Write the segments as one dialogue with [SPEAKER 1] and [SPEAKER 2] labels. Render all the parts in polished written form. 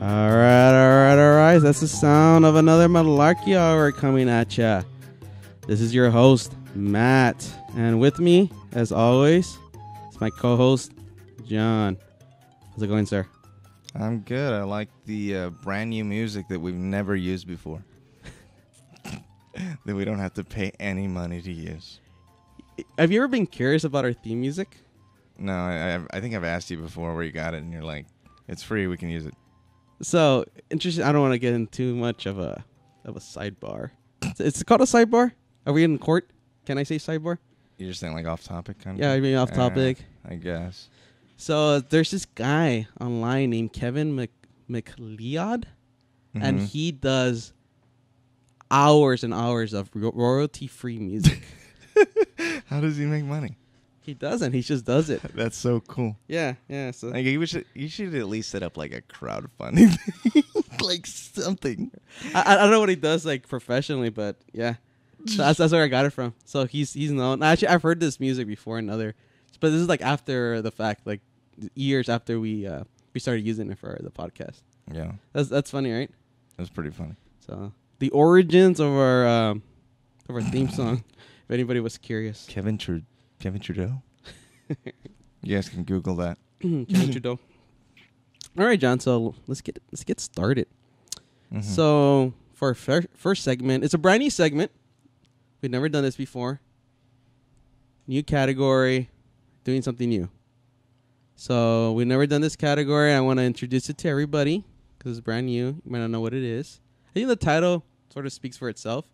[SPEAKER 1] All right. That's the sound of another Malarkey Hour coming at ya. This is your host, Matt. And with me, as always, is my co-host, John. How's it going, sir?
[SPEAKER 2] I'm good. I like the brand new music that we've never used before. That we don't have to pay any money to use.
[SPEAKER 1] Have you ever been curious about our theme music?
[SPEAKER 2] No, I think I've asked you before where you got it, and you're like, it's free, we can use it.
[SPEAKER 1] So, interesting. I don't want to get into too much of a sidebar. It's called a sidebar? Are we in court? Can I say sidebar?
[SPEAKER 2] You're just saying like off topic kind of
[SPEAKER 1] Yeah, I mean off topic.
[SPEAKER 2] I guess.
[SPEAKER 1] So, there's this guy online named Kevin McLeod, and he does hours and hours of royalty-free music.
[SPEAKER 2] How does he make money?
[SPEAKER 1] He doesn't. He just does it.
[SPEAKER 2] That's so cool.
[SPEAKER 1] Yeah. So
[SPEAKER 2] Like you should at least set up like a crowdfunding thing. Like something.
[SPEAKER 1] I don't know what he does like professionally, but yeah, so that's where I got it from. So he's known. Actually, I've heard this music before in other, but this is like after the fact, like years after we started using it for the podcast.
[SPEAKER 2] Yeah,
[SPEAKER 1] That's funny, right?
[SPEAKER 2] that's pretty funny.
[SPEAKER 1] So the origins of our theme song, if anybody was curious.
[SPEAKER 2] Kevin Trudeau. You guys can Google that.
[SPEAKER 1] Kevin Trudeau. All right, John. So let's get started.
[SPEAKER 2] Mm-hmm.
[SPEAKER 1] So for our first segment, it's a brand new segment. We've never done this before. New category, doing something new. So we've never done this category. I want to introduce it to everybody because it's brand new. You might not know what it is. I think the title sort of speaks for itself.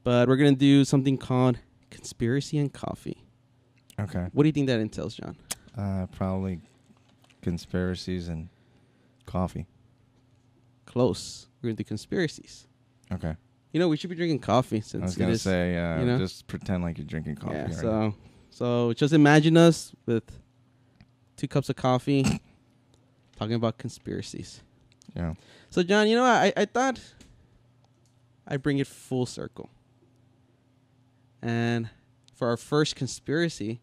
[SPEAKER 1] But we're gonna do something called Conspiracy and Coffee.
[SPEAKER 2] Okay.
[SPEAKER 1] What do you think that entails, John?
[SPEAKER 2] Probably conspiracies and coffee.
[SPEAKER 1] Close. We're gonna do conspiracies.
[SPEAKER 2] Okay.
[SPEAKER 1] You know, we should be drinking coffee since
[SPEAKER 2] I was gonna say,
[SPEAKER 1] you know?
[SPEAKER 2] just pretend like you're drinking coffee.
[SPEAKER 1] Yeah.
[SPEAKER 2] Right now.
[SPEAKER 1] So just imagine us with 2 cups of coffee, talking about conspiracies.
[SPEAKER 2] Yeah.
[SPEAKER 1] So, John, you know, I thought I'd bring it full circle. And for our first conspiracy,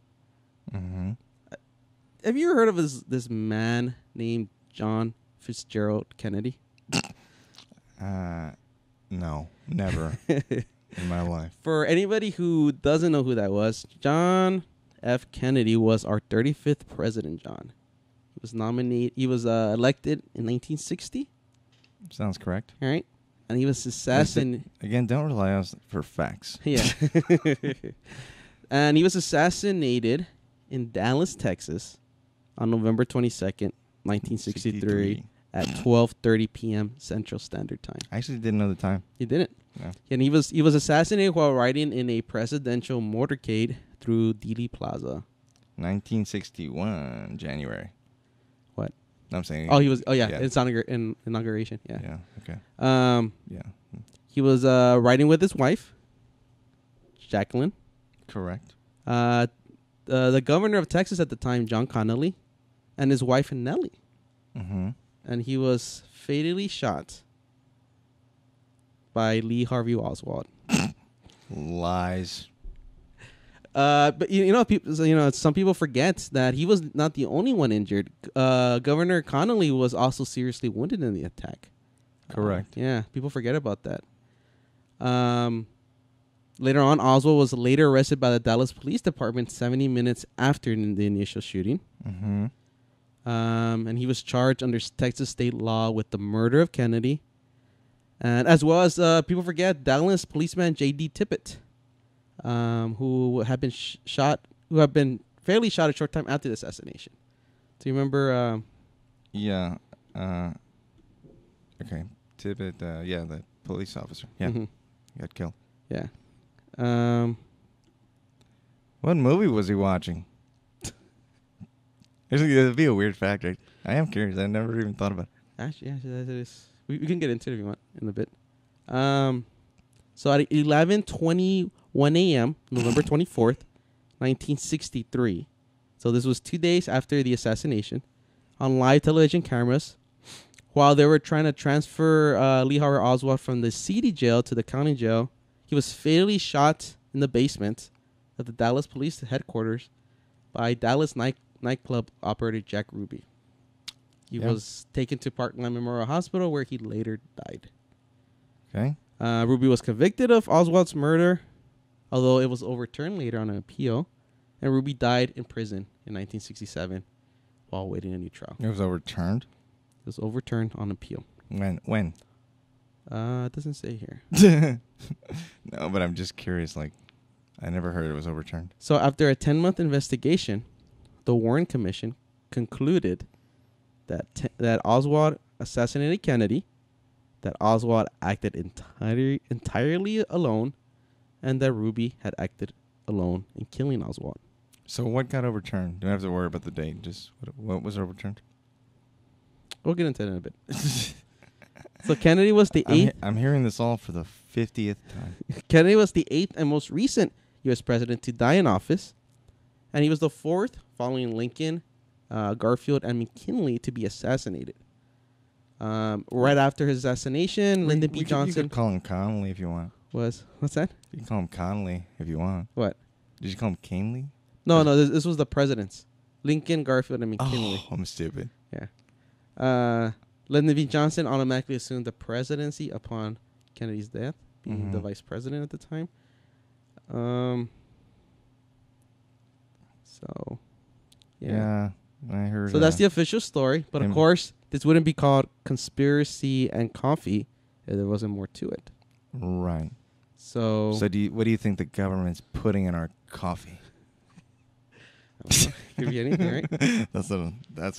[SPEAKER 1] have you ever heard of this man named John Fitzgerald Kennedy?
[SPEAKER 2] No, never in my life.
[SPEAKER 1] For anybody who doesn't know who that was, John F. Kennedy was our 35th president, John. He was nominated. He was elected in 1960.
[SPEAKER 2] Sounds correct.
[SPEAKER 1] All right. And he was assassinated.
[SPEAKER 2] Again, don't rely on us for facts.
[SPEAKER 1] Yeah. And he was assassinated in Dallas, Texas on November 22nd, 1963 at 12:30 p.m. Central Standard Time.
[SPEAKER 2] I actually didn't know the time.
[SPEAKER 1] You didn't?
[SPEAKER 2] No.
[SPEAKER 1] And he was assassinated while riding in a presidential motorcade through Dealey Plaza.
[SPEAKER 2] 1961, January.
[SPEAKER 1] What?
[SPEAKER 2] No, I'm saying.
[SPEAKER 1] Oh, he was. Oh, yeah. It's inauguration. Yeah.
[SPEAKER 2] Yeah. Okay.
[SPEAKER 1] Yeah.
[SPEAKER 2] Yeah.
[SPEAKER 1] He was riding with his wife, Jacqueline.
[SPEAKER 2] Correct.
[SPEAKER 1] The governor of Texas at the time, John Connally, and his wife, Nellie.
[SPEAKER 2] Mm-hmm.
[SPEAKER 1] And he was fatally shot by Lee Harvey Oswald.
[SPEAKER 2] Lies.
[SPEAKER 1] But some people forget that he was not the only one injured. Governor Connally was also seriously wounded in the attack.
[SPEAKER 2] Correct.
[SPEAKER 1] Yeah, people forget about that. Later on, Oswald was later arrested by the Dallas Police Department 70 minutes after the initial shooting.
[SPEAKER 2] Mm-hmm.
[SPEAKER 1] And he was charged under Texas state law with the murder of Kennedy. And as well as, people forget, Dallas policeman J.D. Tippit, who had been fatally shot a short time after the assassination. Do you remember?
[SPEAKER 2] Yeah. Okay. Tippit, the police officer. Yeah.
[SPEAKER 1] Mm-hmm.
[SPEAKER 2] He got killed.
[SPEAKER 1] Yeah.
[SPEAKER 2] What movie was he watching? It'd be a weird fact, right? I am curious. I never even thought about it.
[SPEAKER 1] Actually, that is. We can get into it if you want in a bit. So at 11:21 a.m., November 24th, 1963. So this was 2 days after the assassination. On live television cameras, while they were trying to transfer Lee Harvey Oswald from the city jail to the county jail, he was fatally shot in the basement of the Dallas Police headquarters by Dallas nightclub operator Jack Ruby. He was taken to Parkland Memorial Hospital, where he later died.
[SPEAKER 2] Okay.
[SPEAKER 1] Ruby was convicted of Oswald's murder, although it was overturned later on an appeal. And Ruby died in prison in 1967 while awaiting a new trial.
[SPEAKER 2] It was overturned?
[SPEAKER 1] It was overturned on appeal.
[SPEAKER 2] When?
[SPEAKER 1] It doesn't say here.
[SPEAKER 2] No, but I'm just curious. Like, I never heard it was overturned.
[SPEAKER 1] So after a 10-month investigation, the Warren Commission concluded that Oswald assassinated Kennedy, that Oswald acted entirely alone, and that Ruby had acted alone in killing Oswald.
[SPEAKER 2] So what got overturned? Don't have to worry about the date. Just what was overturned?
[SPEAKER 1] We'll get into it in a bit. So Kennedy was the eighth.
[SPEAKER 2] I'm hearing this all for the 50th time.
[SPEAKER 1] Kennedy was the eighth and most recent U.S. president to die in office, and he was the fourth, following Lincoln, Garfield, and McKinley, to be assassinated. Right after his assassination, Lyndon B. Johnson.
[SPEAKER 2] You could call him Connolly if you want.
[SPEAKER 1] What's that?
[SPEAKER 2] You can call him Connolly if you want.
[SPEAKER 1] What?
[SPEAKER 2] Did you call him Canley?
[SPEAKER 1] No. This was the presidents: Lincoln, Garfield, and McKinley.
[SPEAKER 2] Oh, I'm stupid.
[SPEAKER 1] Yeah. Lyndon B. Johnson automatically assumed the presidency upon Kennedy's death, being the vice president at the time. So,
[SPEAKER 2] yeah, I heard.
[SPEAKER 1] So that's the official story. But of course, this wouldn't be called Conspiracy and Coffee if there wasn't more to it.
[SPEAKER 2] Right.
[SPEAKER 1] So
[SPEAKER 2] what do you think the government's putting in our coffee?
[SPEAKER 1] Could be anything, right?
[SPEAKER 2] That's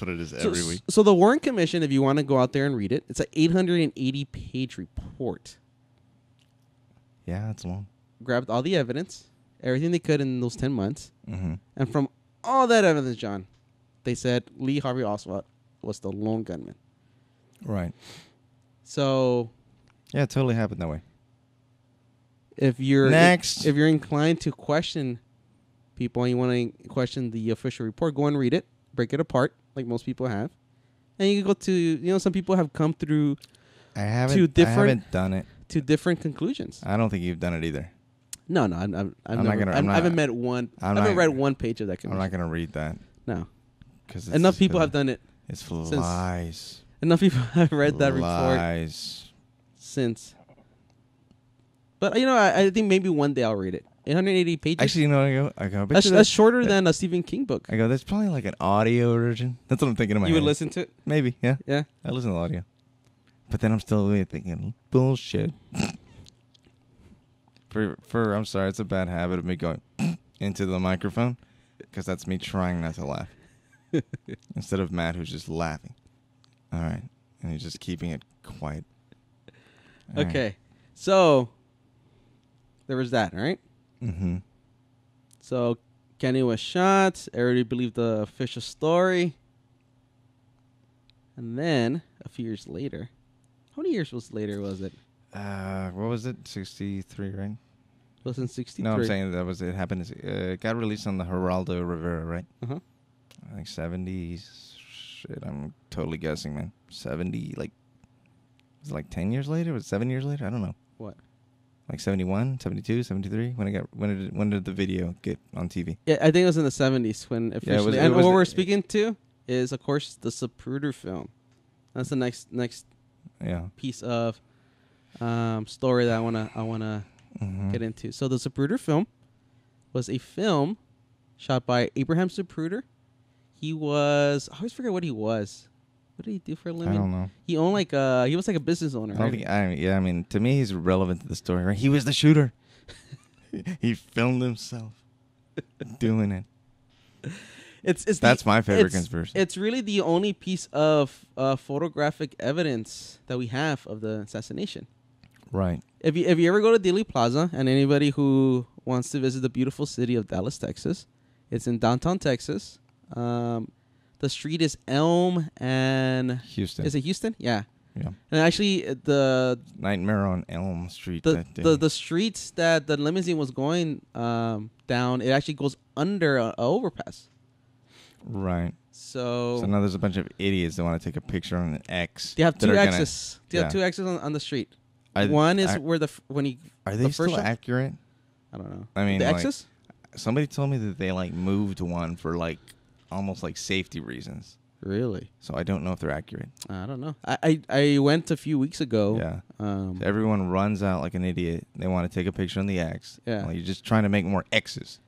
[SPEAKER 2] what it is every week.
[SPEAKER 1] So the Warren Commission, if you want to go out there and read it, it's an 880-page report.
[SPEAKER 2] Yeah, it's long.
[SPEAKER 1] Grabbed all the evidence, everything they could in those 10 months.
[SPEAKER 2] Mm-hmm.
[SPEAKER 1] And from all that evidence, John, they said Lee Harvey Oswald was the lone gunman.
[SPEAKER 2] Right.
[SPEAKER 1] So
[SPEAKER 2] yeah, it totally happened that way.
[SPEAKER 1] If you're
[SPEAKER 2] Next.
[SPEAKER 1] if you're inclined to question people and you want to question the official report, go and read it, break it apart like most people have, and you can go to some people have come through.
[SPEAKER 2] I haven't done it
[SPEAKER 1] to different conclusions.
[SPEAKER 2] I don't think you've done it either.
[SPEAKER 1] No, I haven't read one page of that commission.
[SPEAKER 2] I'm not gonna read that.
[SPEAKER 1] No, because enough people have done it.
[SPEAKER 2] It's lies.
[SPEAKER 1] Enough people have read that
[SPEAKER 2] report
[SPEAKER 1] since. But I think maybe one day I'll read it. 880 pages.
[SPEAKER 2] Actually, I go.
[SPEAKER 1] That's shorter than a Stephen King book.
[SPEAKER 2] I go. That's probably like an audio version. That's what I'm thinking in my head.
[SPEAKER 1] You would listen to it?
[SPEAKER 2] Maybe. Yeah.
[SPEAKER 1] Yeah.
[SPEAKER 2] I listen to the audio. But then I'm still really thinking bullshit. I'm sorry, it's a bad habit of me going into the microphone because that's me trying not to laugh instead of Matt who's just laughing. All right, and he's just keeping it quiet.
[SPEAKER 1] Okay, right. So there was that, right?
[SPEAKER 2] Mm-hmm.
[SPEAKER 1] So Kenny was shot. Everybody believed the official story, and then a few years later. How many years later was it?
[SPEAKER 2] What was it? 63, right?
[SPEAKER 1] Was in 63?
[SPEAKER 2] No, I'm saying it happened. It got released on the Geraldo Rivera, right?
[SPEAKER 1] Uh-huh.
[SPEAKER 2] I think 70s. Shit, I'm totally guessing, man. 70, was it like 10 years later? Was it 7 years later? I don't know.
[SPEAKER 1] What?
[SPEAKER 2] Like 71, 72, 73? When did the video get on TV?
[SPEAKER 1] Yeah, I think it was in the 70s when officially. And what we're speaking to is, of course, the Zapruder film. That's the next piece of story that I wanna get into. So the Zapruder film was a film shot by Abraham Zapruder. He was, I always forget what he was. What did he do for a living?
[SPEAKER 2] I don't know.
[SPEAKER 1] He owned he was like a business owner.
[SPEAKER 2] I mean, to me, he's relevant to the story, right? He was the shooter. He filmed himself doing it. That's my favorite conspiracy.
[SPEAKER 1] It's really the only piece of photographic evidence that we have of the assassination.
[SPEAKER 2] Right.
[SPEAKER 1] If you ever go to Dealey Plaza, and anybody who wants to visit the beautiful city of Dallas, Texas, it's in downtown Texas. The street is Elm and
[SPEAKER 2] Houston.
[SPEAKER 1] Is it Houston? Yeah.
[SPEAKER 2] Yeah.
[SPEAKER 1] And actually, the
[SPEAKER 2] Nightmare on Elm Street.
[SPEAKER 1] The streets that the limousine was going down, it actually goes under a overpass.
[SPEAKER 2] Right.
[SPEAKER 1] So
[SPEAKER 2] now there's a bunch of idiots that want to take a picture on an X.
[SPEAKER 1] They have two X's. They have two X's on the street. One is where
[SPEAKER 2] are they still accurate?
[SPEAKER 1] I don't know.
[SPEAKER 2] I mean,
[SPEAKER 1] the X's.
[SPEAKER 2] Somebody told me that they moved one for almost safety reasons.
[SPEAKER 1] Really?
[SPEAKER 2] So I don't know if they're accurate.
[SPEAKER 1] I don't know. I went a few weeks ago.
[SPEAKER 2] Yeah. Everyone runs out like an idiot. They want to take a picture on the X.
[SPEAKER 1] Yeah.
[SPEAKER 2] Well, you're just trying to make more X's.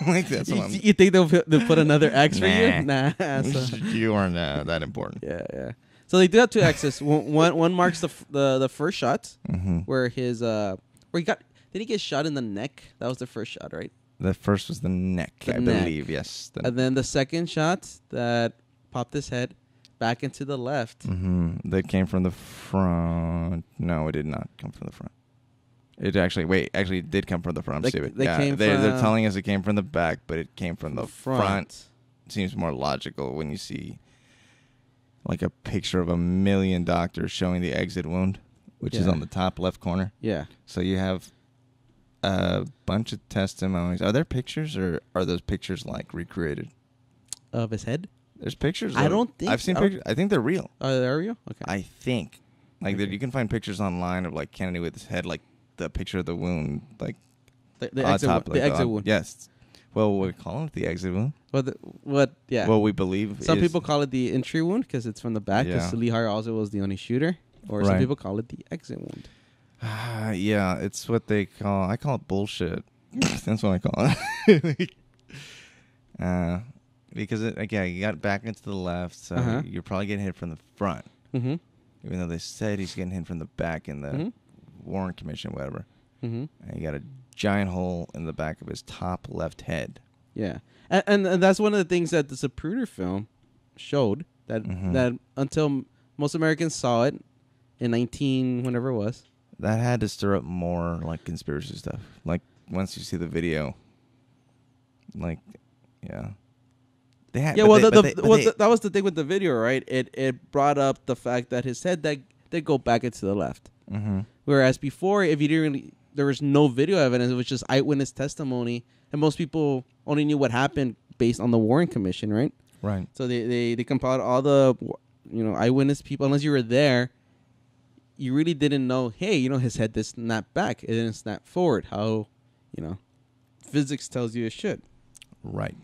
[SPEAKER 2] Like that's what
[SPEAKER 1] You think they'll put another X for you? Nah. So.
[SPEAKER 2] You aren't that important.
[SPEAKER 1] Yeah. So they do have two X's. One marks the first shot where his where he got. Did he get shot in the neck? That was the first shot, right?
[SPEAKER 2] The first was the neck, I believe. Yes.
[SPEAKER 1] And then the second shot that popped his head back into the left.
[SPEAKER 2] That came from the front. No, it did not come from the front. It actually it did come from the front. They're telling us it came from the back, but it came from the front. Seems more logical when you see like a picture of 1,000,000 doctors showing the exit wound, which is on the top left corner.
[SPEAKER 1] Yeah.
[SPEAKER 2] So you have a bunch of testimonies. Are there pictures, or are those pictures like recreated?
[SPEAKER 1] Of his head?
[SPEAKER 2] There's pictures.
[SPEAKER 1] I don't think
[SPEAKER 2] I've seen pictures. I think they're real.
[SPEAKER 1] Oh, they're real? Okay.
[SPEAKER 2] I think. Like you can find pictures online of like Kennedy with his head, like the picture of the wound, like
[SPEAKER 1] the exit wound.
[SPEAKER 2] Yes. Well, we call it the exit wound.
[SPEAKER 1] Yeah.
[SPEAKER 2] Well, we believe
[SPEAKER 1] some people call it the entry wound because it's from the back. Because Lee Harvey Oswald was the only shooter, or some people call it the exit wound.
[SPEAKER 2] Yeah, it's what they call. I call it bullshit. That's what I call it. Because you got back into the left, so you're probably getting hit from the front. Even though they said he's getting hit from the back in the Warren Commission, whatever. And you got a giant hole in the back of his top left head.
[SPEAKER 1] Yeah, and that's one of the things that the Zapruder film showed that until most Americans saw it in whenever it was.
[SPEAKER 2] That had to stir up more like conspiracy stuff. Like once you see the video, like they had.
[SPEAKER 1] Yeah, that was the thing with the video, right? It brought up the fact that his head did go back into the left. Whereas before, if you didn't there was no video evidence. It was just eyewitness testimony, and most people only knew what happened based on the Warren Commission, right?
[SPEAKER 2] Right.
[SPEAKER 1] So they compiled all the eyewitness people. Unless you were there, you really didn't know. Hey, his head did snap back. It didn't snap forward. How physics tells you it should.
[SPEAKER 2] Right.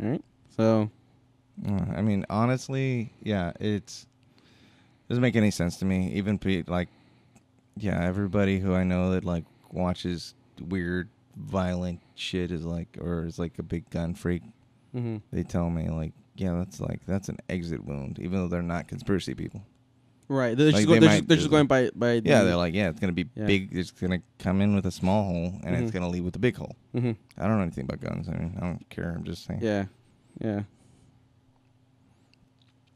[SPEAKER 1] All right. So,
[SPEAKER 2] I mean, honestly, yeah, it doesn't make any sense to me. Even everybody who I know that like watches weird, violent shit is like a big gun freak. They tell me like, yeah, that's an exit wound, even though they're not conspiracy people.
[SPEAKER 1] Right. They're just going by.
[SPEAKER 2] Yeah, they're like, it's gonna be big. It's gonna come in with a small hole, and it's gonna leave with a big hole. I don't know anything about guns. I mean, I don't care. I'm just saying.
[SPEAKER 1] Yeah. Yeah.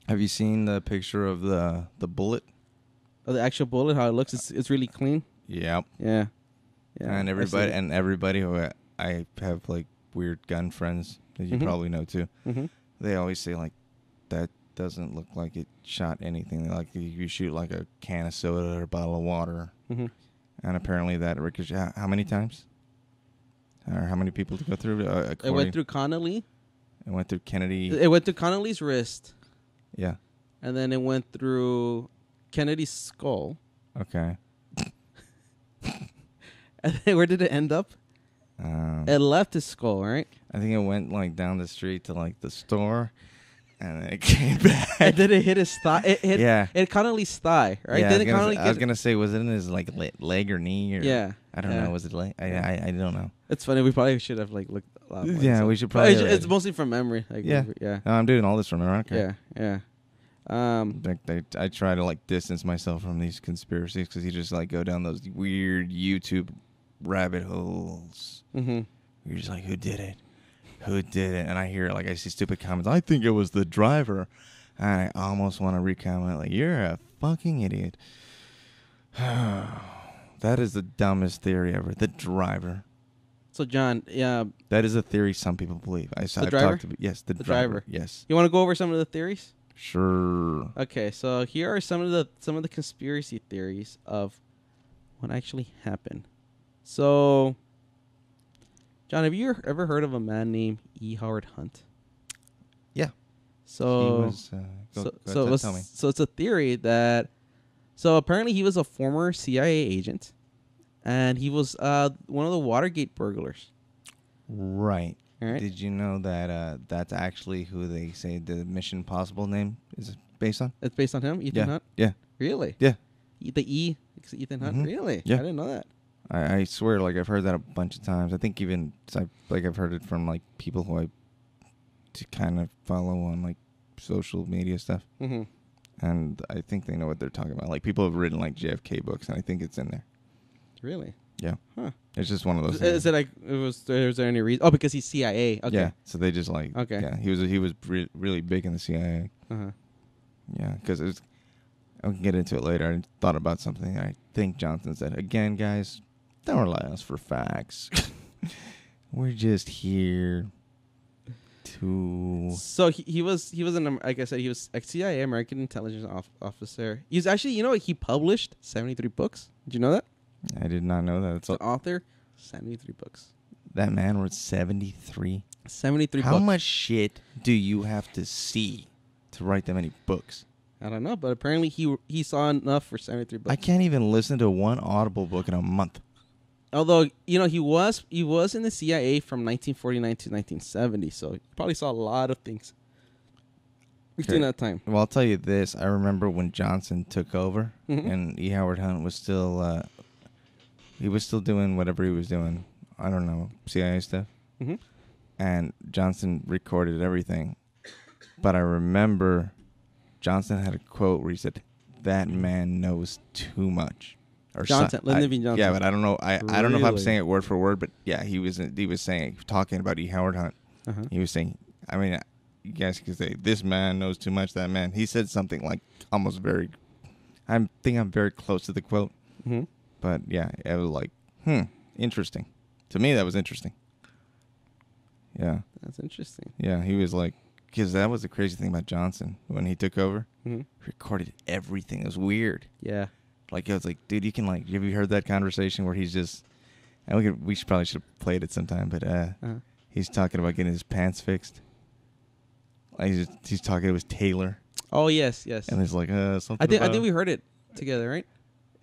[SPEAKER 2] Have you seen the picture of the bullet?
[SPEAKER 1] Oh, the actual bullet, how it looks, it's really clean.
[SPEAKER 2] Yep.
[SPEAKER 1] Yeah.
[SPEAKER 2] And everybody who I have like weird gun friends that you probably know too. They always say like that doesn't look like it shot anything. Like you shoot like a can of soda or a bottle of water, and apparently that ricocheted. How many times? Or how many people to go through?
[SPEAKER 1] It went through Connolly.
[SPEAKER 2] It went through Kennedy.
[SPEAKER 1] It went through Connolly's wrist.
[SPEAKER 2] Yeah.
[SPEAKER 1] And then it went through Kennedy's skull.
[SPEAKER 2] Okay.
[SPEAKER 1] And then where did it end up? It left his skull, right?
[SPEAKER 2] I think it went like down the street to like the store, and then it came back.
[SPEAKER 1] And then it hit his thigh. It hit Connolly's thigh, right?
[SPEAKER 2] Yeah, I was gonna say, was it in his like leg or knee? Or,
[SPEAKER 1] yeah.
[SPEAKER 2] I don't know. Was it leg? I don't know.
[SPEAKER 1] It's funny. We probably should have like looked a lot more.
[SPEAKER 2] Yeah, we should probably.
[SPEAKER 1] It's mostly from memory. Like,
[SPEAKER 2] yeah. No, I'm doing all this from memory. Okay.
[SPEAKER 1] Yeah.
[SPEAKER 2] I try to like distance myself from these conspiracies because you just like go down those weird YouTube rabbit holes. You're just like, who did it? And I hear I see stupid comments. I think it was the driver. And I almost want to recomment like, you're a fucking idiot. That is the dumbest theory ever. The driver.
[SPEAKER 1] So John,
[SPEAKER 2] that is a theory some people believe.
[SPEAKER 1] The driver?
[SPEAKER 2] The driver. Yes.
[SPEAKER 1] You want to go over some of the theories?
[SPEAKER 2] Sure.
[SPEAKER 1] Okay, so here are some of the conspiracy theories of what actually happened. So, John, have you ever heard of a man named E. Howard Hunt?
[SPEAKER 2] Yeah.
[SPEAKER 1] So,
[SPEAKER 2] tell me.
[SPEAKER 1] So it's a theory that. So apparently he was a former CIA agent, and he was one of the Watergate burglars.
[SPEAKER 2] Right.
[SPEAKER 1] All right.
[SPEAKER 2] Did you know that that's actually who they say the Mission Impossible name is based on?
[SPEAKER 1] It's based on him, Ethan Hunt?
[SPEAKER 2] Yeah.
[SPEAKER 1] Really?
[SPEAKER 2] Yeah.
[SPEAKER 1] The E, Ethan Hunt?
[SPEAKER 2] Mhm.
[SPEAKER 1] Really?
[SPEAKER 2] Yeah.
[SPEAKER 1] I didn't know that.
[SPEAKER 2] I swear, like, I've heard that a bunch of times. I think even, I've heard it from, like, people who I kind of follow on, like, social media stuff.
[SPEAKER 1] Mm-hmm.
[SPEAKER 2] And I think they know what they're talking about. Like, people have written, like, JFK books, and I think it's in there.
[SPEAKER 1] Really?
[SPEAKER 2] Yeah.
[SPEAKER 1] Huh.
[SPEAKER 2] It's just one of those
[SPEAKER 1] Is
[SPEAKER 2] things.
[SPEAKER 1] it like, was there any reason? Oh, because he's CIA. Okay.
[SPEAKER 2] Yeah. So they just, like,
[SPEAKER 1] Okay.
[SPEAKER 2] yeah, he was really big in the CIA.
[SPEAKER 1] Uh-huh.
[SPEAKER 2] Yeah, because I can get into it later. I thought about something. I think Johnson said, again, guys, don't rely on us for facts. We're just here to...
[SPEAKER 1] So he was like I said, he was ex-CIA, American intelligence officer. He's actually, you know what, he published 73 books. Did you know that?
[SPEAKER 2] I did not know that. It's
[SPEAKER 1] The author, 73 books.
[SPEAKER 2] that man wrote 73.
[SPEAKER 1] 73
[SPEAKER 2] How
[SPEAKER 1] books.
[SPEAKER 2] much shit do you have to see to write that many books?
[SPEAKER 1] I don't know, but apparently he saw enough for 73 books.
[SPEAKER 2] I can't even listen to one Audible book in a month.
[SPEAKER 1] Although, you know, he was in the CIA from 1949 to 1970, so he probably saw a lot of things between that time.
[SPEAKER 2] Well, I'll tell you this. I remember when Johnson took over
[SPEAKER 1] Mhm.
[SPEAKER 2] and E. Howard Hunt was still... he was still doing whatever he was doing. I don't know, CIA stuff.
[SPEAKER 1] Mm-hmm.
[SPEAKER 2] And Johnson recorded everything. But I remember Johnson had a quote where he said, "That man knows too much." Or
[SPEAKER 1] Johnson, Lyndon B. Johnson.
[SPEAKER 2] Yeah, but I don't know. I don't know if I'm
[SPEAKER 1] Really?
[SPEAKER 2] saying it word for word, but yeah, he was saying, talking about E. Howard Hunt.
[SPEAKER 1] Uh-huh.
[SPEAKER 2] He was saying, I mean, you guys could say, this man knows too much, that man. He said something like almost very, I think I'm very close to the quote.
[SPEAKER 1] Mm-hmm.
[SPEAKER 2] But yeah, it was like, interesting. To me, that was interesting. Yeah.
[SPEAKER 1] That's interesting.
[SPEAKER 2] Yeah, he was like, because that was the crazy thing about Johnson. When he took over,
[SPEAKER 1] Mm-hmm.
[SPEAKER 2] recorded everything. It was weird.
[SPEAKER 1] Yeah.
[SPEAKER 2] Like, it was like, dude, you can, like, have you heard that conversation where he's just, and we should probably have played it sometime, but he's talking about getting his pants fixed. Like, he's talking to his tailor.
[SPEAKER 1] Oh, yes.
[SPEAKER 2] And he's like, something
[SPEAKER 1] I think
[SPEAKER 2] about...
[SPEAKER 1] we heard it together, right?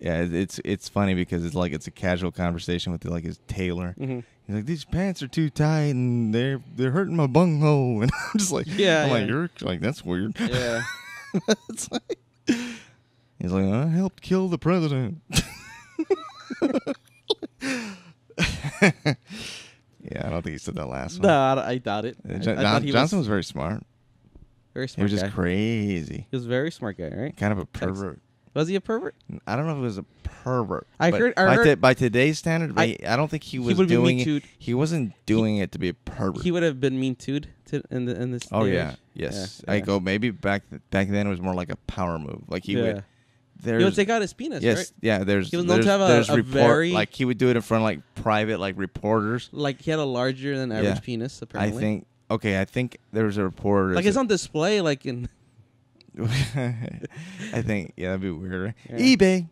[SPEAKER 2] Yeah, it's funny because it's like it's a casual conversation with like his tailor.
[SPEAKER 1] Mm-hmm.
[SPEAKER 2] He's like, these pants are too tight and they're hurting my bunghole, and I'm just like,
[SPEAKER 1] Yeah,
[SPEAKER 2] like
[SPEAKER 1] yeah.
[SPEAKER 2] you're like, that's weird.
[SPEAKER 1] Yeah.
[SPEAKER 2] It's like, he's like, I helped kill the president. Yeah, I don't think he said that last one.
[SPEAKER 1] No, I doubt it. I thought he
[SPEAKER 2] Johnson was very smart.
[SPEAKER 1] very
[SPEAKER 2] He
[SPEAKER 1] smart
[SPEAKER 2] was just
[SPEAKER 1] guy.
[SPEAKER 2] crazy.
[SPEAKER 1] He was a very smart guy, right?
[SPEAKER 2] Kind of a pervert.
[SPEAKER 1] Was he a pervert?
[SPEAKER 2] I don't know if it was a pervert.
[SPEAKER 1] I
[SPEAKER 2] but
[SPEAKER 1] heard-
[SPEAKER 2] by today's standard, I don't think he was
[SPEAKER 1] would be
[SPEAKER 2] doing
[SPEAKER 1] Me
[SPEAKER 2] it.
[SPEAKER 1] Too'd.
[SPEAKER 2] He wasn't doing it to be a pervert.
[SPEAKER 1] He would have been mean too'd in this.
[SPEAKER 2] Oh
[SPEAKER 1] day
[SPEAKER 2] yeah,
[SPEAKER 1] age.
[SPEAKER 2] yes.
[SPEAKER 1] Yeah,
[SPEAKER 2] I
[SPEAKER 1] yeah.
[SPEAKER 2] go maybe back then it was more like a power move. Like he would.
[SPEAKER 1] He would take out his penis,
[SPEAKER 2] Yes,
[SPEAKER 1] right?
[SPEAKER 2] yeah. There's
[SPEAKER 1] He was known to have
[SPEAKER 2] there's
[SPEAKER 1] a very-
[SPEAKER 2] like he would do it in front of like private like reporters.
[SPEAKER 1] Like he had a larger than average
[SPEAKER 2] Yeah.
[SPEAKER 1] penis, apparently.
[SPEAKER 2] I think there was a reporter.
[SPEAKER 1] Like it's on display, like in.
[SPEAKER 2] I think that'd be weird. Right?
[SPEAKER 1] Yeah.
[SPEAKER 2] eBay.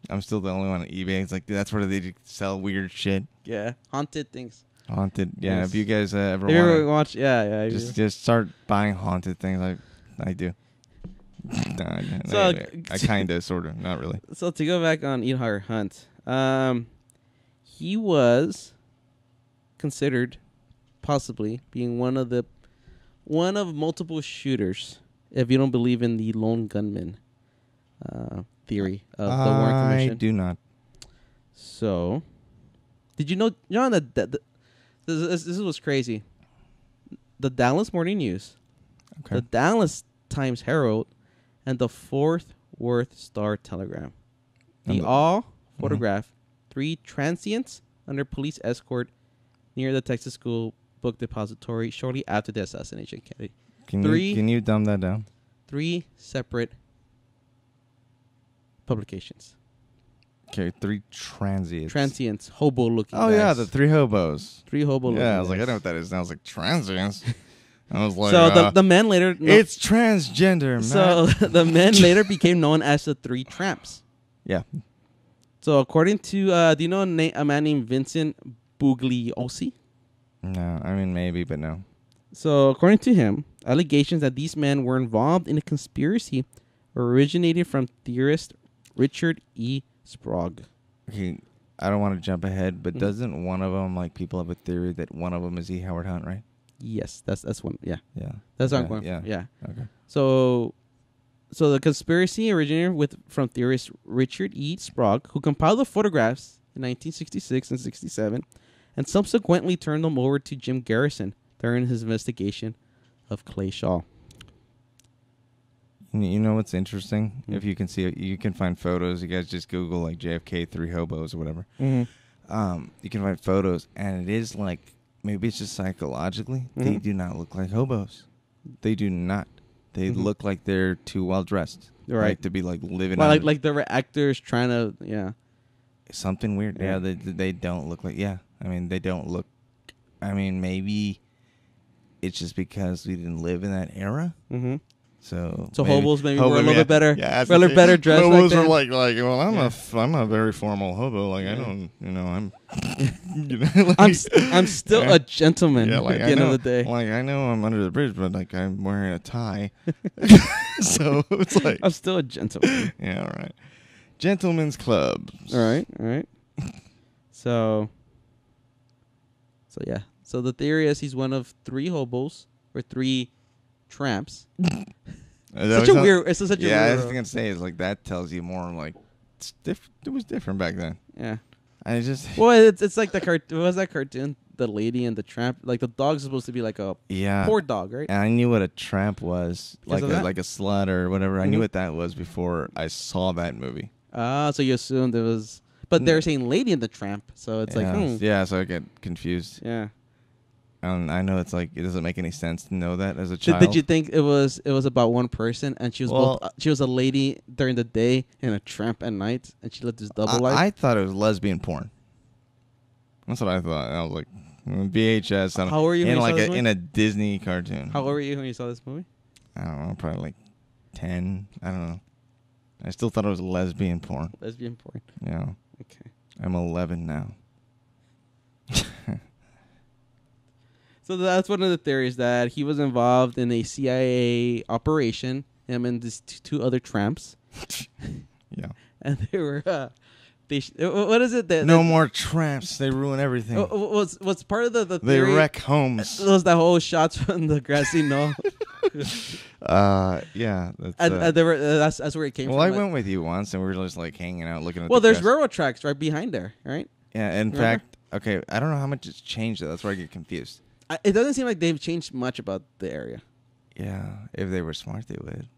[SPEAKER 2] I'm still the only one on eBay. It's like that's where they sell weird shit.
[SPEAKER 1] Yeah, haunted things.
[SPEAKER 2] Haunted. Yeah.
[SPEAKER 1] Yes.
[SPEAKER 2] If you guys ever
[SPEAKER 1] If you ever
[SPEAKER 2] want
[SPEAKER 1] watch, yeah.
[SPEAKER 2] just start buying haunted things. I do. No,
[SPEAKER 1] So-
[SPEAKER 2] I kind of, sort of, not really.
[SPEAKER 1] So to go back on Howard Hunt, he was considered possibly being one of multiple shooters. If you don't believe in the lone gunman theory of the Warren Commission,
[SPEAKER 2] I do not.
[SPEAKER 1] So, did you know, John, that this was crazy? The Dallas Morning News,
[SPEAKER 2] Okay.
[SPEAKER 1] the Dallas Times Herald, and the Fort Worth Star Telegram. They all photographed 3 transients under police escort near the Texas School Book Depository shortly after the assassination.
[SPEAKER 2] Can you dumb that down?
[SPEAKER 1] 3 separate publications.
[SPEAKER 2] Okay, 3 transients.
[SPEAKER 1] Transients, hobo-looking
[SPEAKER 2] Oh
[SPEAKER 1] guys.
[SPEAKER 2] yeah, the 3 hobos.
[SPEAKER 1] 3 hobo-looking
[SPEAKER 2] Yeah, I was like, I
[SPEAKER 1] guys.
[SPEAKER 2] know what that is. And I was like, transients. I was like,
[SPEAKER 1] So the men later...
[SPEAKER 2] it's transgender, man.
[SPEAKER 1] So the men later became known as the 3 Tramps.
[SPEAKER 2] Yeah.
[SPEAKER 1] So according to... do you know a man named Vincent Bugliosi?
[SPEAKER 2] No, I mean maybe, but no.
[SPEAKER 1] So according to him, allegations that these men were involved in a conspiracy originated from theorist Richard E. Sprague.
[SPEAKER 2] Okay, I don't want to jump ahead, but
[SPEAKER 1] Mhm.
[SPEAKER 2] doesn't one of them, like, people have a theory that one of them is E. Howard Hunt, right?
[SPEAKER 1] Yes, that's one. Yeah,
[SPEAKER 2] Yeah.
[SPEAKER 1] that's what I'm
[SPEAKER 2] Okay,
[SPEAKER 1] going.
[SPEAKER 2] yeah.
[SPEAKER 1] Yeah.
[SPEAKER 2] Okay.
[SPEAKER 1] So the conspiracy originated from theorist Richard E. Sprague, who compiled the photographs in 1966 and 67, and subsequently turned them over to Jim Garrison during his investigation of Clay Shaw.
[SPEAKER 2] You know what's interesting?
[SPEAKER 1] Mm.
[SPEAKER 2] If you can see it, you can find photos. You guys just Google, like, JFK 3 hobos or whatever.
[SPEAKER 1] Mm-hmm.
[SPEAKER 2] You can find photos, and it is like, maybe it's just psychologically, they
[SPEAKER 1] Mhm.
[SPEAKER 2] do not look like hobos. They do not. They
[SPEAKER 1] Mhm.
[SPEAKER 2] look like they're too well dressed,
[SPEAKER 1] Right.
[SPEAKER 2] Like, to be like living
[SPEAKER 1] Well,
[SPEAKER 2] on
[SPEAKER 1] like the actors trying to, yeah.
[SPEAKER 2] something weird.
[SPEAKER 1] Yeah.
[SPEAKER 2] Yeah, they don't look like. Yeah, I mean, they don't look. I mean, maybe it's just because we didn't live in that era.
[SPEAKER 1] Mm-hmm.
[SPEAKER 2] So
[SPEAKER 1] hobos maybe were a little
[SPEAKER 2] yeah.
[SPEAKER 1] bit better.
[SPEAKER 2] Yeah,
[SPEAKER 1] were a little better dressed.
[SPEAKER 2] Hobos
[SPEAKER 1] back
[SPEAKER 2] are
[SPEAKER 1] then.
[SPEAKER 2] like well,
[SPEAKER 1] Yeah.
[SPEAKER 2] I'm a very formal hobo. Like,
[SPEAKER 1] Yeah.
[SPEAKER 2] I don't, I'm, you know, like,
[SPEAKER 1] I'm still a gentleman
[SPEAKER 2] Yeah, like,
[SPEAKER 1] at the
[SPEAKER 2] I
[SPEAKER 1] end
[SPEAKER 2] know,
[SPEAKER 1] of the day.
[SPEAKER 2] Like, I know I'm under the bridge, but like I'm wearing a tie, so it's like,
[SPEAKER 1] I'm still a gentleman.
[SPEAKER 2] yeah, all right, gentlemen's club.
[SPEAKER 1] All right. So yeah. So the theory is he's one of 3 hobos or 3 tramps. Such a weird. It's such a
[SPEAKER 2] Yeah, I
[SPEAKER 1] weird.
[SPEAKER 2] was gonna say is like that tells you more. Like, it was different back then.
[SPEAKER 1] Yeah.
[SPEAKER 2] I just
[SPEAKER 1] Well, it's like the what was that cartoon? The lady and the tramp. Like the dog's supposed to be like a poor dog, right?
[SPEAKER 2] And I knew what a tramp was,
[SPEAKER 1] Because of that?
[SPEAKER 2] like a slut or whatever. I knew
[SPEAKER 1] Mhm.
[SPEAKER 2] what that was before I saw that movie.
[SPEAKER 1] So you assumed it was, but they're saying lady and the tramp, so it's like,
[SPEAKER 2] yeah, so I get confused.
[SPEAKER 1] yeah.
[SPEAKER 2] And I know it's like it doesn't make any sense to know that as a
[SPEAKER 1] Did,
[SPEAKER 2] child.
[SPEAKER 1] did you think it was about one person and she was she was a lady during the day and a tramp at night and she lived this double life?
[SPEAKER 2] I thought it was lesbian porn. That's what I thought. I was like, VHS.
[SPEAKER 1] How were you when you saw this movie?
[SPEAKER 2] in a Disney cartoon?
[SPEAKER 1] How old were you when you saw this movie?
[SPEAKER 2] I don't know, probably like 10. I don't know. I still thought it was lesbian porn.
[SPEAKER 1] Lesbian porn.
[SPEAKER 2] Yeah.
[SPEAKER 1] Okay.
[SPEAKER 2] I'm 11 now.
[SPEAKER 1] So that's one of the theories, that he was involved in a CIA operation. Him and these 2 other tramps,
[SPEAKER 2] Yeah.
[SPEAKER 1] and they were. What is it?
[SPEAKER 2] No more tramps. They ruin everything.
[SPEAKER 1] What's part of the
[SPEAKER 2] They
[SPEAKER 1] theory?
[SPEAKER 2] wreck homes.
[SPEAKER 1] Was that whole shots from the grassy knoll?
[SPEAKER 2] Yeah.
[SPEAKER 1] And they were, that's where it came
[SPEAKER 2] well,
[SPEAKER 1] from.
[SPEAKER 2] I
[SPEAKER 1] like-
[SPEAKER 2] went with you once, and we were just like hanging out, looking at.
[SPEAKER 1] Well,
[SPEAKER 2] the
[SPEAKER 1] there's
[SPEAKER 2] grass.
[SPEAKER 1] railroad tracks right behind there, right?
[SPEAKER 2] Yeah, in
[SPEAKER 1] Remember?
[SPEAKER 2] fact, okay, I don't know how much it's changed. Though. That's where I get confused.
[SPEAKER 1] It doesn't seem like they've changed much about the area.
[SPEAKER 2] Yeah, if they were smart, they would.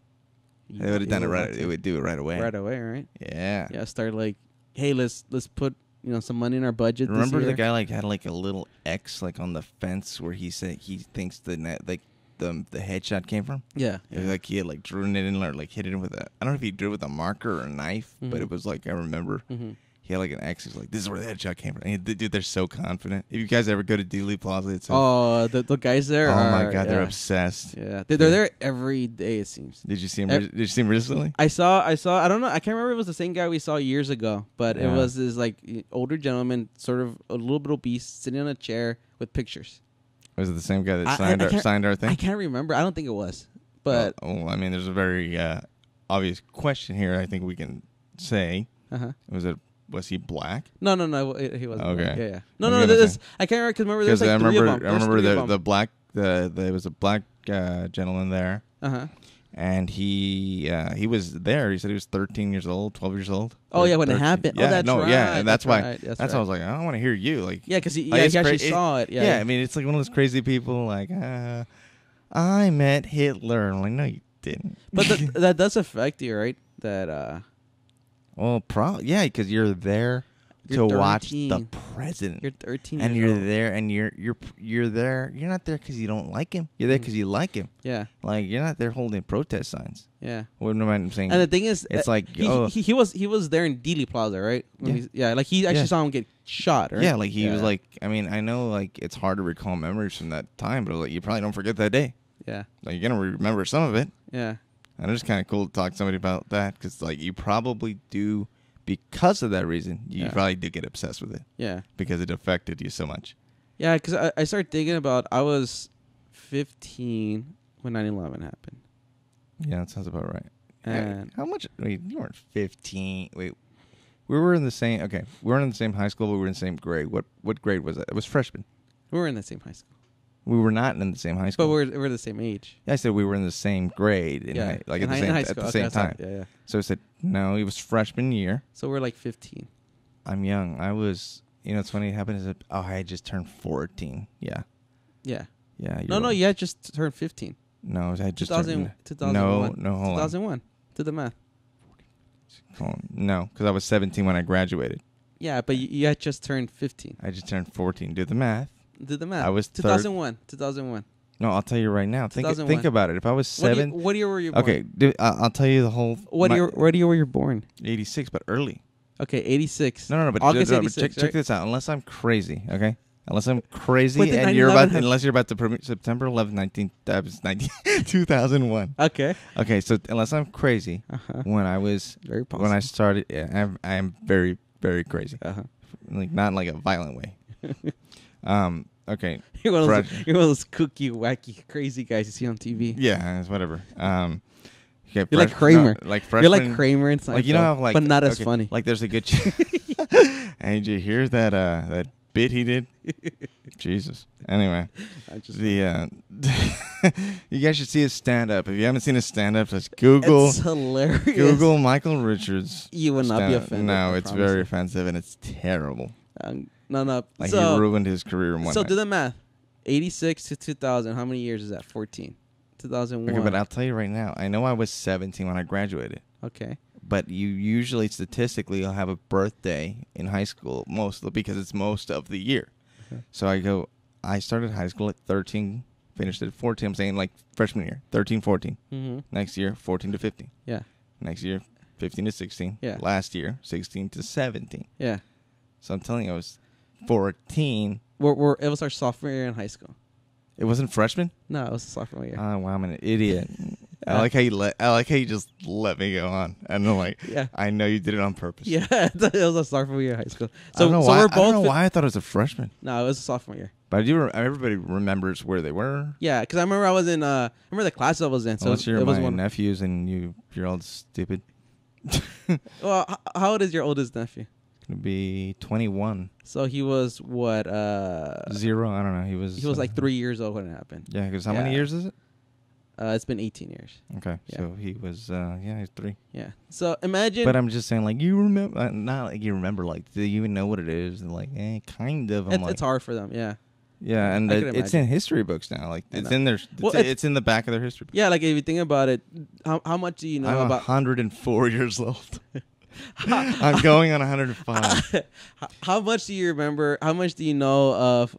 [SPEAKER 2] They would have done it right. They would do it right away.
[SPEAKER 1] Right away, right?
[SPEAKER 2] Yeah.
[SPEAKER 1] Yeah, start like, hey, let's put some money in our budget.
[SPEAKER 2] Remember
[SPEAKER 1] this
[SPEAKER 2] the
[SPEAKER 1] year.
[SPEAKER 2] guy like had like a little X like on the fence where he said he thinks the net like the headshot came from.
[SPEAKER 1] Yeah.
[SPEAKER 2] It was like he had like drawn it in or like hit it with a. I don't know if he drew it with a marker or a knife, but
[SPEAKER 1] Mhm.
[SPEAKER 2] it was like I remember.
[SPEAKER 1] Mm-hmm.
[SPEAKER 2] He had like an X. He's like, this is where the headshot came from. And dude, they're so confident. If you guys ever go to Dealey Plaza, it's
[SPEAKER 1] The guys there.
[SPEAKER 2] oh my
[SPEAKER 1] are,
[SPEAKER 2] god, they're
[SPEAKER 1] yeah.
[SPEAKER 2] obsessed.
[SPEAKER 1] Yeah, they're there every day. It seems.
[SPEAKER 2] Did you see him? Did you see him recently?
[SPEAKER 1] I saw. I don't know. I can't remember if it was the same guy we saw years ago, but it
[SPEAKER 2] Yeah.
[SPEAKER 1] was this like older gentleman, sort of a little bit obese, sitting on a chair with pictures.
[SPEAKER 2] Was it the same guy that
[SPEAKER 1] I
[SPEAKER 2] signed our thing?
[SPEAKER 1] I can't remember. I don't think it was, but
[SPEAKER 2] I mean, there's a very obvious question here. I think we can say was he black?
[SPEAKER 1] No, he wasn't.
[SPEAKER 2] Okay.
[SPEAKER 1] Yeah.
[SPEAKER 2] I was
[SPEAKER 1] No.
[SPEAKER 2] gonna
[SPEAKER 1] This
[SPEAKER 2] say.
[SPEAKER 1] I can't remember because remember there's
[SPEAKER 2] Because
[SPEAKER 1] like
[SPEAKER 2] I
[SPEAKER 1] 3 of
[SPEAKER 2] remember,
[SPEAKER 1] them.
[SPEAKER 2] I remember
[SPEAKER 1] There's 3 of
[SPEAKER 2] the
[SPEAKER 1] them.
[SPEAKER 2] black there was a black gentleman there, and he was there. He said he was 13 years old, 12 years old.
[SPEAKER 1] Oh yeah, when it
[SPEAKER 2] 13.
[SPEAKER 1] happened.
[SPEAKER 2] Yeah,
[SPEAKER 1] Oh, that's
[SPEAKER 2] no,
[SPEAKER 1] right.
[SPEAKER 2] yeah, and that's why.
[SPEAKER 1] right.
[SPEAKER 2] That's why I was like, I don't want to hear you. Like,
[SPEAKER 1] Yeah, because he
[SPEAKER 2] Like, it's
[SPEAKER 1] actually
[SPEAKER 2] cra-
[SPEAKER 1] saw it. Yeah.
[SPEAKER 2] I mean, it's like one of those crazy people. Like, I met Hitler. I'm like, no, you didn't.
[SPEAKER 1] But that does affect you, right? That
[SPEAKER 2] well, yeah, because you're there
[SPEAKER 1] You're
[SPEAKER 2] to watch
[SPEAKER 1] 13.
[SPEAKER 2] the president.
[SPEAKER 1] you're 13
[SPEAKER 2] And
[SPEAKER 1] years
[SPEAKER 2] you're
[SPEAKER 1] old.
[SPEAKER 2] there, and you're there. You're not there because you don't like him. You're there because you like him.
[SPEAKER 1] Yeah,
[SPEAKER 2] Like, you're not there holding protest signs.
[SPEAKER 1] yeah.
[SPEAKER 2] What am I saying?
[SPEAKER 1] And the thing is,
[SPEAKER 2] It's like,
[SPEAKER 1] he was there in Dealey Plaza, right? Like he actually
[SPEAKER 2] Yeah.
[SPEAKER 1] saw him get shot, right?
[SPEAKER 2] Yeah, like he was like. I mean, I know like it's hard to recall memories from that time, but like you probably don't forget that day.
[SPEAKER 1] yeah,
[SPEAKER 2] Like you're gonna remember some of it,
[SPEAKER 1] yeah,
[SPEAKER 2] and it's kind of cool to talk to somebody about that because like you probably do because of that reason. You
[SPEAKER 1] Yeah.
[SPEAKER 2] probably do get obsessed with it
[SPEAKER 1] yeah,
[SPEAKER 2] because it affected you so much.
[SPEAKER 1] yeah. Because I started thinking about I was 15 when 9/11 happened.
[SPEAKER 2] Yeah, that sounds about right.
[SPEAKER 1] And
[SPEAKER 2] How much? Wait, you weren't 15. Wait, We were in the same. Okay, we weren't in the same high school, but we were in the same grade. What grade was that? It was freshman.
[SPEAKER 1] We were in the same high school.
[SPEAKER 2] We were not in the same high school.
[SPEAKER 1] But we're the same age.
[SPEAKER 2] Yeah, I said we were in the same grade. In
[SPEAKER 1] Yeah.
[SPEAKER 2] like
[SPEAKER 1] In
[SPEAKER 2] at
[SPEAKER 1] high
[SPEAKER 2] the
[SPEAKER 1] school.
[SPEAKER 2] same
[SPEAKER 1] Okay,
[SPEAKER 2] time.
[SPEAKER 1] Yeah.
[SPEAKER 2] So I said no. He was freshman year.
[SPEAKER 1] So we're like 15.
[SPEAKER 2] I'm young. I was. You know, what's funny happened is that I had just turned 14. Yeah.
[SPEAKER 1] Yeah.
[SPEAKER 2] Yeah.
[SPEAKER 1] No, you had just turned 15.
[SPEAKER 2] No, I had just
[SPEAKER 1] 2001.
[SPEAKER 2] turned. No, hold on.
[SPEAKER 1] 2001. Do the math.
[SPEAKER 2] No, because I was 17 when I graduated.
[SPEAKER 1] Yeah, but you had just turned 15.
[SPEAKER 2] I just turned 14. Do the math.
[SPEAKER 1] Do the math.
[SPEAKER 2] I was
[SPEAKER 1] 2001. 2001.
[SPEAKER 2] No, I'll tell you right now. Think about it. If I was
[SPEAKER 1] What
[SPEAKER 2] 7.
[SPEAKER 1] what year were you born?
[SPEAKER 2] Okay, I'll tell you the whole.
[SPEAKER 1] What year were you born?
[SPEAKER 2] 86, but early.
[SPEAKER 1] Okay, 86.
[SPEAKER 2] No, but
[SPEAKER 1] August
[SPEAKER 2] but
[SPEAKER 1] 86,
[SPEAKER 2] check this out. Unless I'm crazy, okay? Unless I'm crazy,
[SPEAKER 1] Wait,
[SPEAKER 2] and unless you're about to permit September 11th, that was 2001.
[SPEAKER 1] Okay.
[SPEAKER 2] Okay, so unless I'm crazy, when I started, yeah, I am very, very crazy. Like not in like a violent way. Okay.
[SPEAKER 1] You're one of those kooky, wacky, crazy guys you see on TV.
[SPEAKER 2] Yeah, it's whatever. Okay,
[SPEAKER 1] you're like Kramer.
[SPEAKER 2] No, like freshman,
[SPEAKER 1] you're like Kramer and
[SPEAKER 2] like you know how like,
[SPEAKER 1] but not as funny.
[SPEAKER 2] Like there's a good. And did you hear that bit he did? Jesus. Anyway, you guys should see his stand up. If you haven't seen his stand up, just Google.
[SPEAKER 1] It's hilarious.
[SPEAKER 2] Google Michael Richards.
[SPEAKER 1] You would not be offended.
[SPEAKER 2] No, it's very offensive and it's terrible.
[SPEAKER 1] No.
[SPEAKER 2] Like he ruined his career in one
[SPEAKER 1] So
[SPEAKER 2] night.
[SPEAKER 1] do the math. 86 to 2000. How many years is that? 14. 2001.
[SPEAKER 2] Okay, but I'll tell you right now. I know I was 17 when I graduated.
[SPEAKER 1] Okay.
[SPEAKER 2] But you usually, statistically, you'll have a birthday in high school, because it's most of the year. Okay. So I started high school at 13, finished at 14. I'm saying like freshman year, 13, 14. Mm-hmm. Next year, 14 to 15.
[SPEAKER 1] Yeah.
[SPEAKER 2] Next year, 15 to 16.
[SPEAKER 1] Yeah.
[SPEAKER 2] Last year, 16 to 17.
[SPEAKER 1] Yeah.
[SPEAKER 2] So I'm telling you, I was 14.
[SPEAKER 1] It was our sophomore year in high school.
[SPEAKER 2] It wasn't freshman?
[SPEAKER 1] No, it was sophomore year.
[SPEAKER 2] Oh, wow, I'm an idiot. I like how you just let me go on. And I'm like, yeah. I know you did it on purpose.
[SPEAKER 1] Yeah, it was a sophomore year in high school. So,
[SPEAKER 2] I don't know why I thought it was a freshman.
[SPEAKER 1] No, it was a sophomore year.
[SPEAKER 2] But everybody remembers where they were.
[SPEAKER 1] Yeah, because I remember I was in. Remember the class I was in. So
[SPEAKER 2] unless you're my nephews and you're all stupid.
[SPEAKER 1] Well, how old is your oldest nephew?
[SPEAKER 2] Gonna be 21.
[SPEAKER 1] So he was what?
[SPEAKER 2] 0. I don't know. He was
[SPEAKER 1] like 3 years old when it happened.
[SPEAKER 2] Yeah, because how many years is it?
[SPEAKER 1] It's been 18 years.
[SPEAKER 2] Okay, yeah. So he was he's 3.
[SPEAKER 1] Yeah. So imagine.
[SPEAKER 2] But I'm just saying, like, you remember, not like you remember, like, do you even know what it is? And like, kind of.
[SPEAKER 1] It's hard for them. Yeah.
[SPEAKER 2] Yeah, and it's in history books now. Like it's in their, it's in the back of their history books.
[SPEAKER 1] Yeah, like if you think about it, how much do you know
[SPEAKER 2] I'm
[SPEAKER 1] about?
[SPEAKER 2] 104 years old. I'm going on 105.
[SPEAKER 1] How much do you remember? How much do you know of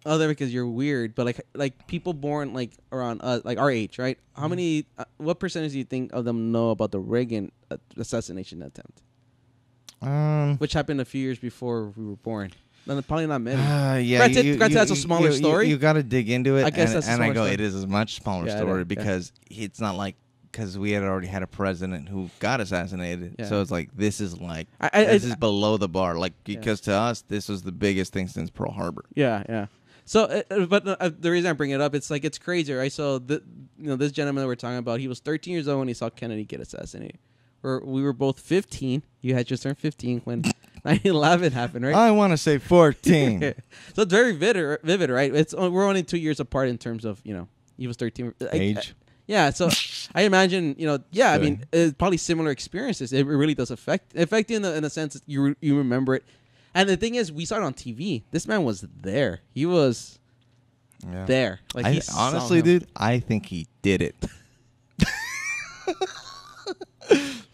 [SPEAKER 1] other? Because you're weird, but like people born like around like our age, right? How many? What percentage do you think of them know about the Reagan assassination attempt? Which happened a few years before we were born. Probably not many.
[SPEAKER 2] Yeah,
[SPEAKER 1] granted, that's a smaller story.
[SPEAKER 2] You got to dig into it.
[SPEAKER 1] I guess that's a smaller story.
[SPEAKER 2] It is a much smaller story because it's not like. Because we had already had a president who got assassinated, so it's like this is like this is below the bar. Like because to us, this was the biggest thing since Pearl Harbor.
[SPEAKER 1] Yeah, yeah. So, but the reason I bring it up, it's like it's crazy, right? So this gentleman that we're talking about, he was 13 years old when he saw Kennedy get assassinated. We were both 15. You had just turned 15 when 9/11 happened, right?
[SPEAKER 2] I want to say 14.
[SPEAKER 1] So it's very vivid, right? We're only 2 years apart in terms of he was 13
[SPEAKER 2] age.
[SPEAKER 1] Yeah, so I imagine, I mean, it's probably similar experiences. It really does affect you in the sense that you remember it. And the thing is, we saw it on TV. This man was there. He was there. Like
[SPEAKER 2] honestly, dude, I think he did it.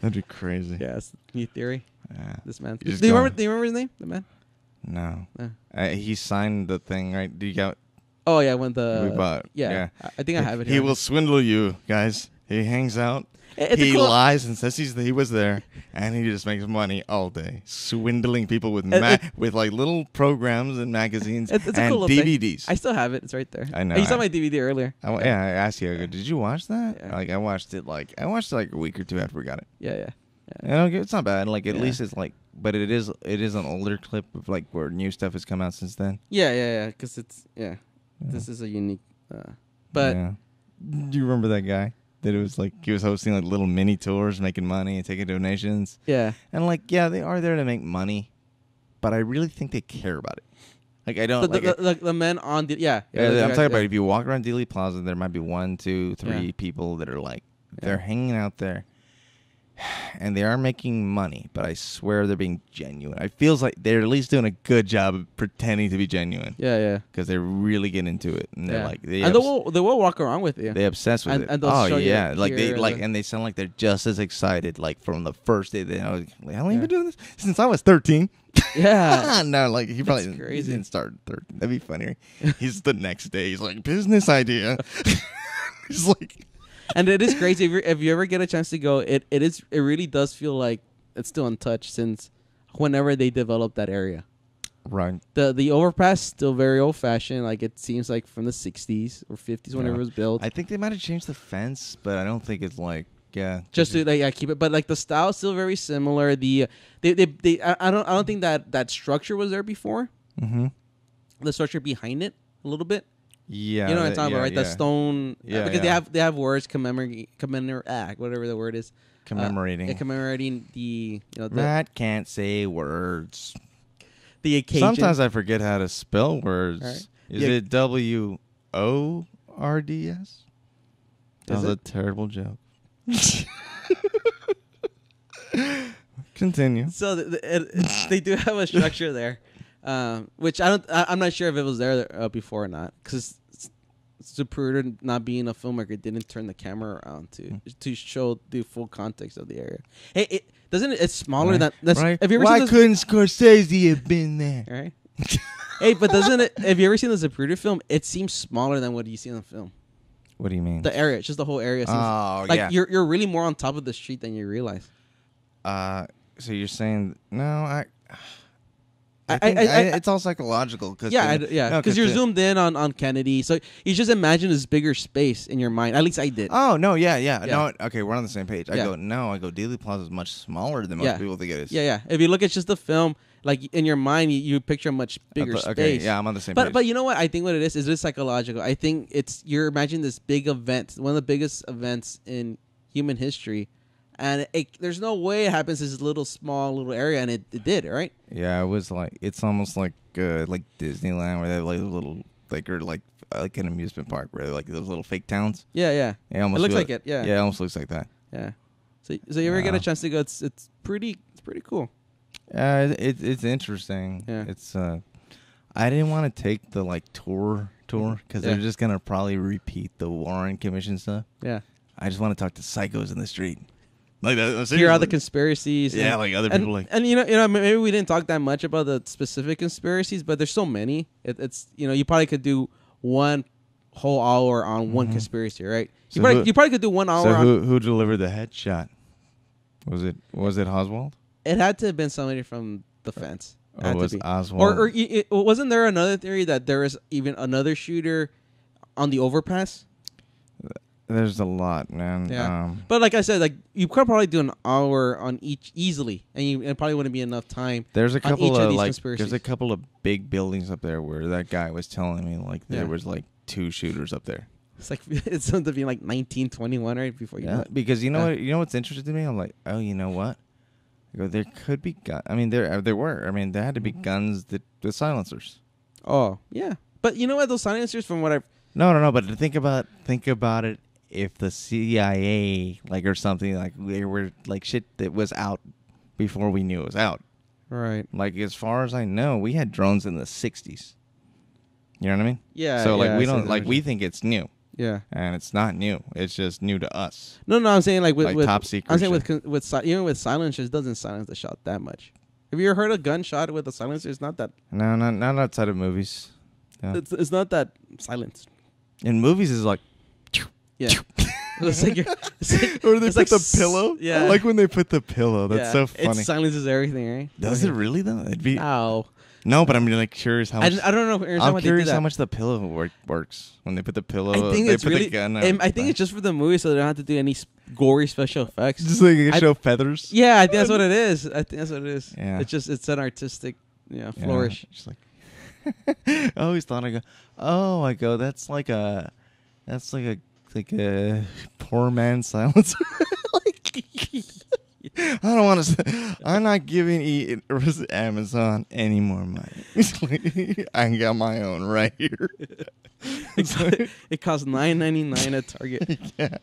[SPEAKER 2] That'd be crazy.
[SPEAKER 1] Yeah, it's new theory.
[SPEAKER 2] Yeah.
[SPEAKER 1] This man. Do you remember his name? The man?
[SPEAKER 2] No. He signed the thing, right? Do you got?
[SPEAKER 1] Oh yeah, when the
[SPEAKER 2] we bought. Yeah.
[SPEAKER 1] I think I have it here.
[SPEAKER 2] He will swindle you, guys. He hangs out. He lies and says he was there, and he just makes money all day, swindling people with with like little programs and magazines and
[SPEAKER 1] cool
[SPEAKER 2] DVDs.
[SPEAKER 1] Thing. I still have it. It's right there.
[SPEAKER 2] I know.
[SPEAKER 1] You saw my DVD earlier.
[SPEAKER 2] I asked you. Did you watch that? Yeah. Like I watched it like a week or two after we got it.
[SPEAKER 1] Yeah.
[SPEAKER 2] It's not bad. Like at least it's like, but it is an older clip of like where new stuff has come out since then.
[SPEAKER 1] Yeah. Because it's This is a unique. But
[SPEAKER 2] do you remember that guy? that it was like he was hosting like little mini tours, making money and taking donations.
[SPEAKER 1] Yeah.
[SPEAKER 2] And like, yeah, they are there to make money, but I really think they care about it. Like I don't
[SPEAKER 1] The men on the
[SPEAKER 2] I'm talking about if you walk around Dealey Plaza, there might be 1, 2, 3 people that are like they're hanging out there. And they are making money, but I swear they're being genuine. It feels like they're at least doing a good job of pretending to be genuine.
[SPEAKER 1] Yeah.
[SPEAKER 2] Because they really get into it, and they're like,
[SPEAKER 1] they will walk around with you.
[SPEAKER 2] They obsessed with it.
[SPEAKER 1] And they'll show you
[SPEAKER 2] like they like, and they sound like they're just as excited. Like from the first day, how long have you been doing this since I was 13?
[SPEAKER 1] Yeah.
[SPEAKER 2] No, like he probably didn't start 13. That'd be funnier. He's the next day. He's like, business idea. He's like.
[SPEAKER 1] And it is crazy if you ever get a chance to go. It really does feel like it's still untouched since whenever they developed that area.
[SPEAKER 2] Right.
[SPEAKER 1] The overpass still very old fashioned. Like it seems like from the 60s or 50s whenever it was built.
[SPEAKER 2] I think they might have changed the fence, but I don't think it's like
[SPEAKER 1] just to keep it. But like the style is still very similar. I don't think that structure was there before.
[SPEAKER 2] Mm-hmm.
[SPEAKER 1] The structure behind it a little bit.
[SPEAKER 2] Yeah,
[SPEAKER 1] you know what I'm talking about, right?
[SPEAKER 2] Yeah.
[SPEAKER 1] The stone, because they have words commemorate, whatever the word is,
[SPEAKER 2] commemorating
[SPEAKER 1] the
[SPEAKER 2] Matt can't say words.
[SPEAKER 1] The occasion.
[SPEAKER 2] Sometimes I forget how to spell words. Right. Is it WORDS? That was a terrible joke. Continue.
[SPEAKER 1] So they do have a structure there. Which I'm not sure if it was there before or not, because Zapruder, not being a filmmaker, didn't turn the camera around to show the full context of the area. Hey, it's smaller than that's.
[SPEAKER 2] Right.
[SPEAKER 1] Have you ever
[SPEAKER 2] Why
[SPEAKER 1] seen
[SPEAKER 2] couldn't Scorsese have been there?
[SPEAKER 1] Right. Hey, but doesn't it? Have you ever seen the Zapruder film? It seems smaller than what you see in the film.
[SPEAKER 2] What do you mean?
[SPEAKER 1] The area, just the whole area. Seems, like you're really more on top of the street than you realize.
[SPEAKER 2] So you're saying no? It's all psychological.
[SPEAKER 1] Because you're zoomed in on Kennedy, so you just imagine this bigger space in your mind. At least I did.
[SPEAKER 2] Oh no, yeah. No, okay, we're on the same page. I go Dealey Plaza is much smaller than most people think it is.
[SPEAKER 1] Yeah. If you look at just the film, like in your mind, you picture a much bigger space.
[SPEAKER 2] Okay, yeah, I'm on the same page.
[SPEAKER 1] But you know what? I think what it is it's psychological. I think you're imagining this big event, one of the biggest events in human history. And there's no way it happens in this small little area, and it did, right?
[SPEAKER 2] Yeah, it was like it's almost like Disneyland, where they have like little like an amusement park where they're like those little fake towns.
[SPEAKER 1] Yeah. It looks like it. Yeah.
[SPEAKER 2] Yeah, it almost looks like that.
[SPEAKER 1] Yeah. So you ever get a chance to go? It's pretty cool.
[SPEAKER 2] It's interesting.
[SPEAKER 1] Yeah.
[SPEAKER 2] It's I didn't want to take the tour because they're just gonna probably repeat the Warren Commission stuff.
[SPEAKER 1] Yeah.
[SPEAKER 2] I just want to talk to psychos in the street. Like
[SPEAKER 1] hear all the conspiracies.
[SPEAKER 2] Yeah, like other people
[SPEAKER 1] and you know maybe we didn't talk that much about the specific conspiracies, but there's so many. It's you probably could do one whole hour on one conspiracy, right? You probably could do 1 hour.
[SPEAKER 2] So who delivered the headshot? Was it Oswald?
[SPEAKER 1] It had to have been somebody from the fence.
[SPEAKER 2] It was Oswald.
[SPEAKER 1] Or wasn't there another theory that there is even another shooter on the overpass?
[SPEAKER 2] There's a lot, man.
[SPEAKER 1] Yeah. But like I said, you could probably do an hour on each easily, and it probably wouldn't be enough time.
[SPEAKER 2] There's a couple
[SPEAKER 1] of
[SPEAKER 2] there's a couple of big buildings up there where that guy was telling me there was 2 shooters up there.
[SPEAKER 1] It's it's something to be 1921, right? Before you know it.
[SPEAKER 2] Because you know what's interesting to me? I'm like, oh, you know what? I go, there could be guns. I mean, there were. I mean, there had to be guns with silencers.
[SPEAKER 1] Oh yeah, but you know what? Those silencers, from what I've
[SPEAKER 2] no. But think about it. If the CIA or something they were shit that was out before we knew it was out,
[SPEAKER 1] right?
[SPEAKER 2] As far as I know, we had drones in the 60s. You know what I mean?
[SPEAKER 1] Yeah.
[SPEAKER 2] So we don't we think it's new.
[SPEAKER 1] Yeah.
[SPEAKER 2] And it's not new. It's just new to us.
[SPEAKER 1] No, I'm saying with
[SPEAKER 2] top secret.
[SPEAKER 1] I'm saying even with silencers, doesn't silence the shot that much. Have you ever heard a gunshot with a silencer? It's not that.
[SPEAKER 2] No, not outside of movies. Yeah.
[SPEAKER 1] It's not that silenced.
[SPEAKER 2] In movies, it's like.
[SPEAKER 1] Yeah. Or they
[SPEAKER 2] put the pillow.
[SPEAKER 1] Yeah.
[SPEAKER 2] I like when they put the pillow. That's so funny.
[SPEAKER 1] It silences everything, right?
[SPEAKER 2] Does it really though? It'd be.
[SPEAKER 1] Ow.
[SPEAKER 2] No, but I'm curious how much.
[SPEAKER 1] I don't know.
[SPEAKER 2] I'm curious how much the pillow works when they put the pillow.
[SPEAKER 1] I think
[SPEAKER 2] they put the gun.
[SPEAKER 1] I think it's just for the movie, so they don't have to do any gory special effects.
[SPEAKER 2] Just you can show feathers.
[SPEAKER 1] Yeah, I think that's what it is.
[SPEAKER 2] Yeah.
[SPEAKER 1] It's an artistic, flourish.
[SPEAKER 2] Just I always thought I go. That's like a poor man's silence. I don't want to. I'm not giving Amazon any more money. I got my own right here.
[SPEAKER 1] It costs $9.99 at Target.
[SPEAKER 2] Yeah.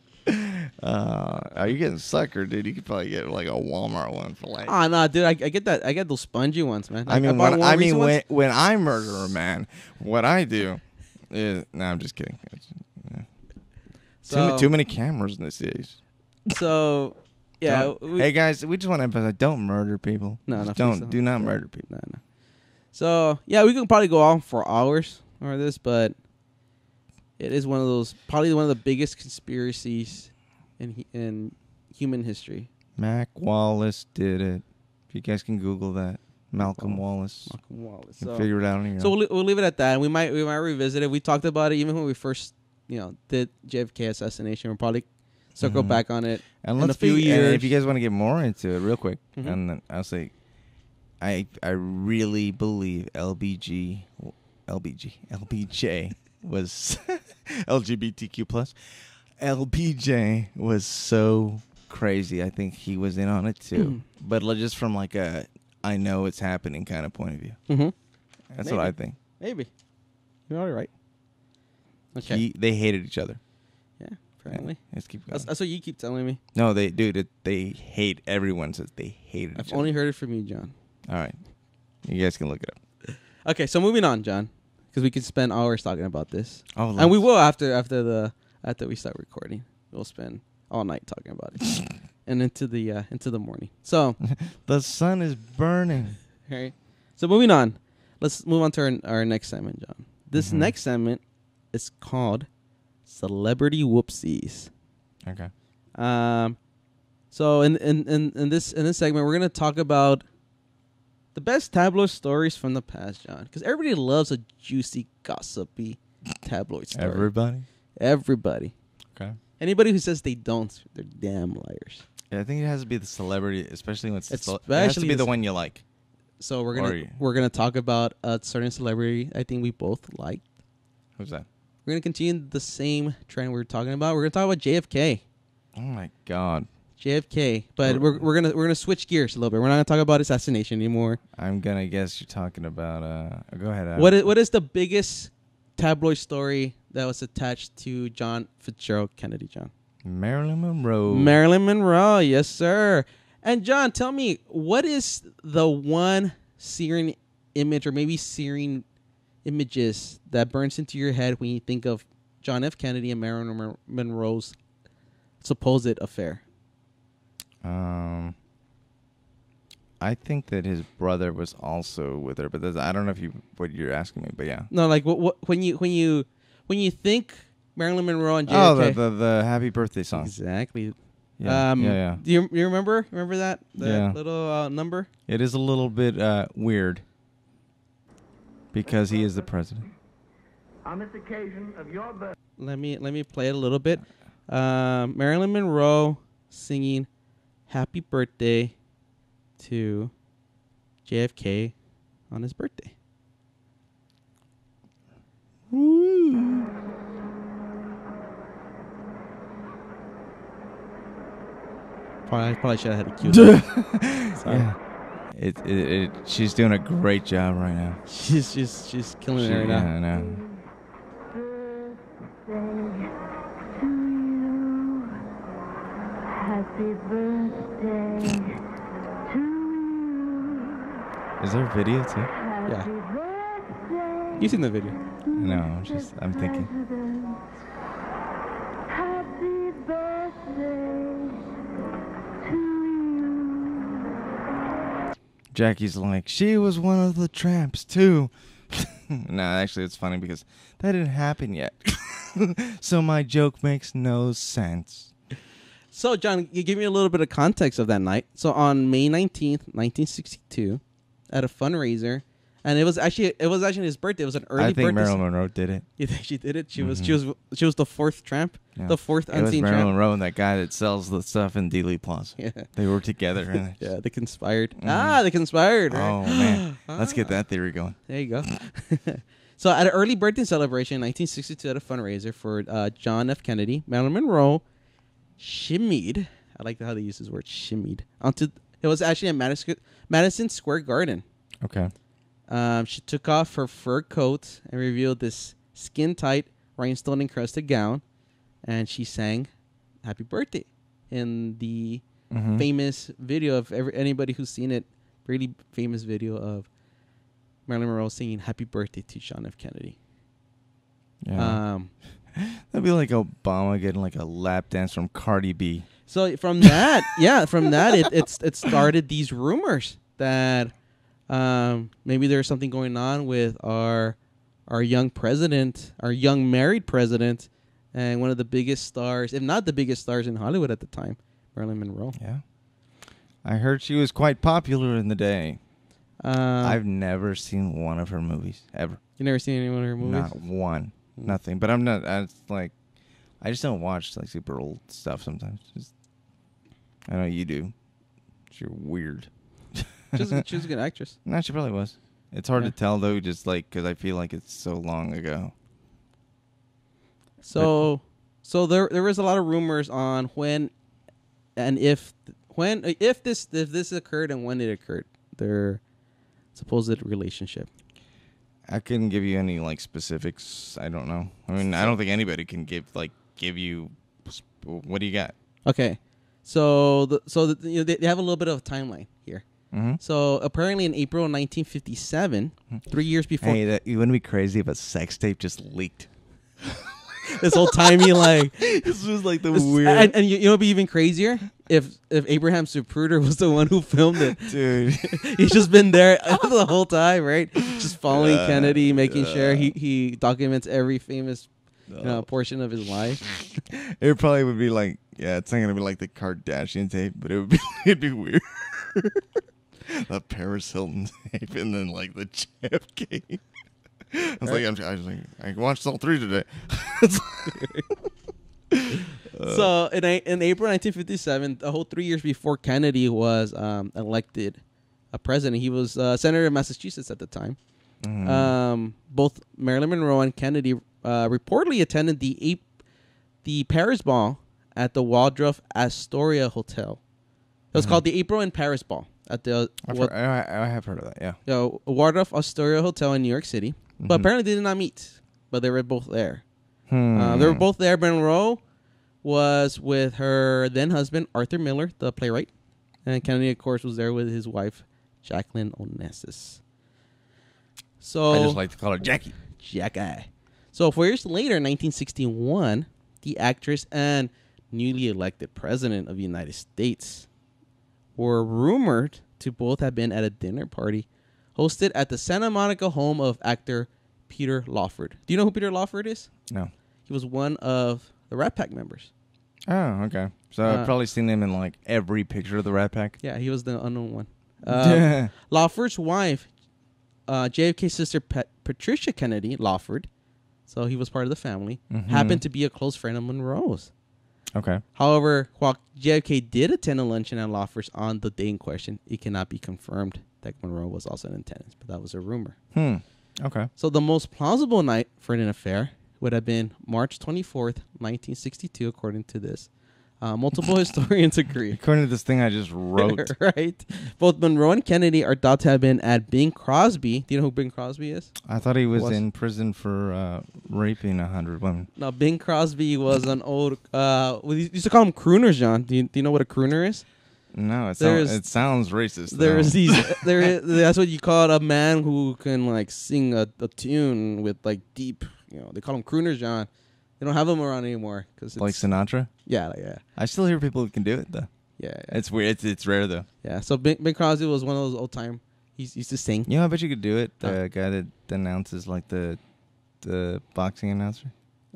[SPEAKER 2] Are you getting sucker, dude? You could probably get like a Walmart one for like.
[SPEAKER 1] Oh no, dude! I get that. I get those spongy ones, man.
[SPEAKER 2] I mean,
[SPEAKER 1] ones.
[SPEAKER 2] when I murder a man, what I do is. No, I'm just kidding.
[SPEAKER 1] So,
[SPEAKER 2] too many cameras in this age.
[SPEAKER 1] So, yeah.
[SPEAKER 2] Hey guys, we just want to emphasize: don't murder people.
[SPEAKER 1] No,
[SPEAKER 2] do not murder people.
[SPEAKER 1] No. So yeah, we can probably go on for hours over this, but it is probably one of the biggest conspiracies in human history.
[SPEAKER 2] Mac Wallace did it. If you guys can Google that, Malcolm Wallace.
[SPEAKER 1] So,
[SPEAKER 2] figure it out on your own.
[SPEAKER 1] So we'll leave it at that. We might revisit it. We talked about it even when we first did JFK assassination. We'll probably circle back on it in a few years.
[SPEAKER 2] And if you guys want to get more into it, real quick,
[SPEAKER 1] Mm-hmm.
[SPEAKER 2] and then I'll say, I really believe LBJ was LGBTQ plus. LBJ was so crazy. I think he was in on it too, but just from like a I know it's happening kind of point of view.
[SPEAKER 1] Mm-hmm.
[SPEAKER 2] That's
[SPEAKER 1] Maybe.
[SPEAKER 2] what I think.
[SPEAKER 1] Maybe you're all right. Okay.
[SPEAKER 2] They hated each other.
[SPEAKER 1] Yeah, apparently.
[SPEAKER 2] Yeah, let's keep going.
[SPEAKER 1] That's what you keep telling me.
[SPEAKER 2] No, they hate. Everyone says they hated each
[SPEAKER 1] I've
[SPEAKER 2] other.
[SPEAKER 1] only heard it from you, John.
[SPEAKER 2] All right, you guys can look it up.
[SPEAKER 1] Okay, so moving on, John, because we could spend hours talking about this,
[SPEAKER 2] Oh,
[SPEAKER 1] and we will after we start recording. We'll spend all night talking about it, and into the morning. So
[SPEAKER 2] The sun is burning.
[SPEAKER 1] okay, so moving on. Let's move on to our next segment, John. This next segment is called Celebrity Whoopsies.
[SPEAKER 2] Okay.
[SPEAKER 1] So in this segment, we're gonna talk about the best tabloid stories from the past, John, because everybody loves a juicy, gossipy tabloid story. Everybody.
[SPEAKER 2] Okay.
[SPEAKER 1] Anybody who says they don't, they're damn liars.
[SPEAKER 2] Yeah, I think it has to be the celebrity, especially when it has to
[SPEAKER 1] Especially
[SPEAKER 2] be the one you like.
[SPEAKER 1] So we're gonna talk about a certain celebrity I think we both like.
[SPEAKER 2] Who's that?
[SPEAKER 1] We're gonna continue the same trend we were talking about. We're gonna talk about JFK.
[SPEAKER 2] Oh my God.
[SPEAKER 1] JFK, but we're gonna switch gears a little bit. We're not gonna talk about assassination anymore.
[SPEAKER 2] I'm gonna guess you're talking about. Go ahead.
[SPEAKER 1] What is the biggest tabloid story that was attached to John Fitzgerald Kennedy, John?
[SPEAKER 2] Marilyn Monroe.
[SPEAKER 1] Marilyn Monroe, yes, sir. And John, tell me, what is the one searing image, or maybe searing images, that burns into your head when you think of John F. Kennedy and Marilyn Monroe's supposed affair?
[SPEAKER 2] I think that his brother was also with her, but I don't know what you're asking me, but yeah.
[SPEAKER 1] No, like what when you think Marilyn Monroe and JFK.
[SPEAKER 2] Oh, the Happy Birthday song.
[SPEAKER 1] Exactly.
[SPEAKER 2] Yeah. Yeah.
[SPEAKER 1] Do you remember that
[SPEAKER 2] Yeah.
[SPEAKER 1] little number?
[SPEAKER 2] It is a little bit weird because he is the president.
[SPEAKER 3] On this occasion of your birthday.
[SPEAKER 1] Let me play it a little bit. Marilyn Monroe singing "Happy Birthday" to JFK on his birthday. Woo. Probably should have had a cue. Sorry.
[SPEAKER 2] Yeah. She's doing a great job right now.
[SPEAKER 1] She's killing it right now.
[SPEAKER 2] I know.
[SPEAKER 3] Happy birthday to you.
[SPEAKER 2] Is there a video too?
[SPEAKER 1] Yeah.
[SPEAKER 3] Happy birthday.
[SPEAKER 1] You seen the video?
[SPEAKER 2] No, I'm thinking.
[SPEAKER 3] Happy birthday to you.
[SPEAKER 2] Jackie's like, she was one of the tramps too. No, actually, it's funny because that didn't happen yet. So my joke makes no sense.
[SPEAKER 1] So, John, you give me a little bit of context of that night. So, on May 19th, 1962, at a fundraiser, and it was actually his birthday. It was an early birthday.
[SPEAKER 2] I think Marilyn Monroe did it.
[SPEAKER 1] You think she did it? She was the fourth tramp,
[SPEAKER 2] Yeah.
[SPEAKER 1] the fourth
[SPEAKER 2] It was
[SPEAKER 1] unseen
[SPEAKER 2] Marilyn
[SPEAKER 1] tramp.
[SPEAKER 2] Monroe and that guy that sells the stuff in Dealey Plaza.
[SPEAKER 1] Yeah.
[SPEAKER 2] They were together. And
[SPEAKER 1] Yeah, they conspired.
[SPEAKER 2] Mhm.
[SPEAKER 1] They conspired. Right?
[SPEAKER 2] Oh man, let's get that theory going.
[SPEAKER 1] There you go. So, at an early birthday celebration in 1962 at a fundraiser for John F. Kennedy, Marilyn Monroe shimmied. I like how they use this word shimmied. It was actually at Madison Square Garden.
[SPEAKER 2] Okay.
[SPEAKER 1] She took off her fur coat and revealed this skin-tight, rhinestone-encrusted gown, and she sang "Happy Birthday" in the famous video of anybody who's seen it. Really famous video of Marilyn Monroe singing "Happy Birthday" to John F. Kennedy.
[SPEAKER 2] Yeah. That'd be like Obama getting like a lap dance from Cardi B.
[SPEAKER 1] So from that, it started these rumors that maybe there's something going on with our young president, our young married president, and one of the biggest stars, if not the biggest stars in Hollywood at the time, Marilyn Monroe.
[SPEAKER 2] Yeah. I heard she was quite popular in the day. I've never seen one of her movies, ever.
[SPEAKER 1] You never seen any one of her movies?
[SPEAKER 2] Not one. Nothing. But I'm not, I just don't watch like super old stuff sometimes. I know you do. You're weird.
[SPEAKER 1] She was a good actress.
[SPEAKER 2] No, she probably was. It's hard to tell, though, just like, because I feel like it's so long ago.
[SPEAKER 1] So there was a lot of rumors on when and if this occurred and when it occurred, their supposed relationship.
[SPEAKER 2] I couldn't give you any like specifics. I don't know. I mean, I don't think anybody can give you. What do you got?
[SPEAKER 1] Okay, so they have a little bit of a timeline here.
[SPEAKER 2] Mm-hmm.
[SPEAKER 1] So apparently in April 1957, 3 years before,
[SPEAKER 2] Hey, you wouldn't be crazy if a sex tape just leaked.
[SPEAKER 1] this old timey like
[SPEAKER 2] This was like the
[SPEAKER 1] this-
[SPEAKER 2] weird.
[SPEAKER 1] and you know, it'd be even crazier if Abraham Zapruder was the one who filmed it.
[SPEAKER 2] Dude.
[SPEAKER 1] He's just been there the whole time, right? Just following Kennedy, making sure he documents every famous portion of his life.
[SPEAKER 2] It probably would be like, yeah, it's not gonna be like the Kardashian tape, but it'd be weird. The Paris Hilton tape, and then like the JFK. I watched all three today.
[SPEAKER 1] So in April 1957, the whole 3 years before Kennedy was elected a president, he was senator of Massachusetts at the time. Both Marilyn Monroe and Kennedy reportedly attended the Paris Ball at the Waldorf Astoria Hotel. It was called the April in Paris Ball at the
[SPEAKER 2] I have heard of that. Yeah.
[SPEAKER 1] Waldorf Astoria Hotel in New York City. But apparently they did not meet, but they were both there. They were both there. Monroe was with her then husband, Arthur Miller, the playwright. And Kennedy, of course, was there with his wife, Jacqueline Onassis. So
[SPEAKER 2] I just like to call her Jackie.
[SPEAKER 1] Jackie. So 4 years later, in 1961, the actress and newly elected president of the United States were rumored to both have been at a dinner party hosted at the Santa Monica home of actor Peter Lawford. Do you know who Peter Lawford is?
[SPEAKER 2] No.
[SPEAKER 1] He was one of the Rat Pack members.
[SPEAKER 2] Oh, okay. So I've probably seen him in like every picture of the Rat Pack.
[SPEAKER 1] Yeah, he was the unknown one. Lawford's wife, JFK's sister Patricia Kennedy Lawford, so he was part of the family, happened to be a close friend of Monroe's.
[SPEAKER 2] Okay.
[SPEAKER 1] However, while JFK did attend a luncheon at Lawford's on the day in question, it cannot be confirmed that Monroe was also in attendance, but that was a rumor.
[SPEAKER 2] Okay.
[SPEAKER 1] So the most plausible night for an affair would have been March 24th, 1962, according to this. Multiple historians agree.
[SPEAKER 2] According to this thing I just wrote.
[SPEAKER 1] Right. Both Monroe and Kennedy are thought to have been at Bing Crosby. Do you know who Bing Crosby is?
[SPEAKER 2] I thought he was in prison for raping 100 women.
[SPEAKER 1] No, Bing Crosby was an old... we used to call him crooners, John. Do you know what a crooner is?
[SPEAKER 2] No, it sounds racist.
[SPEAKER 1] There's that's what you call a man who can like sing a tune with like deep, they call them crooners, John. They don't have them around anymore because
[SPEAKER 2] like Sinatra.
[SPEAKER 1] Yeah.
[SPEAKER 2] I still hear people who can do it though.
[SPEAKER 1] Yeah.
[SPEAKER 2] It's weird. It's rare though.
[SPEAKER 1] Yeah. So Bing Crosby was one of those old time. He used to sing.
[SPEAKER 2] I bet you could do it. The guy that announces like the boxing announcer.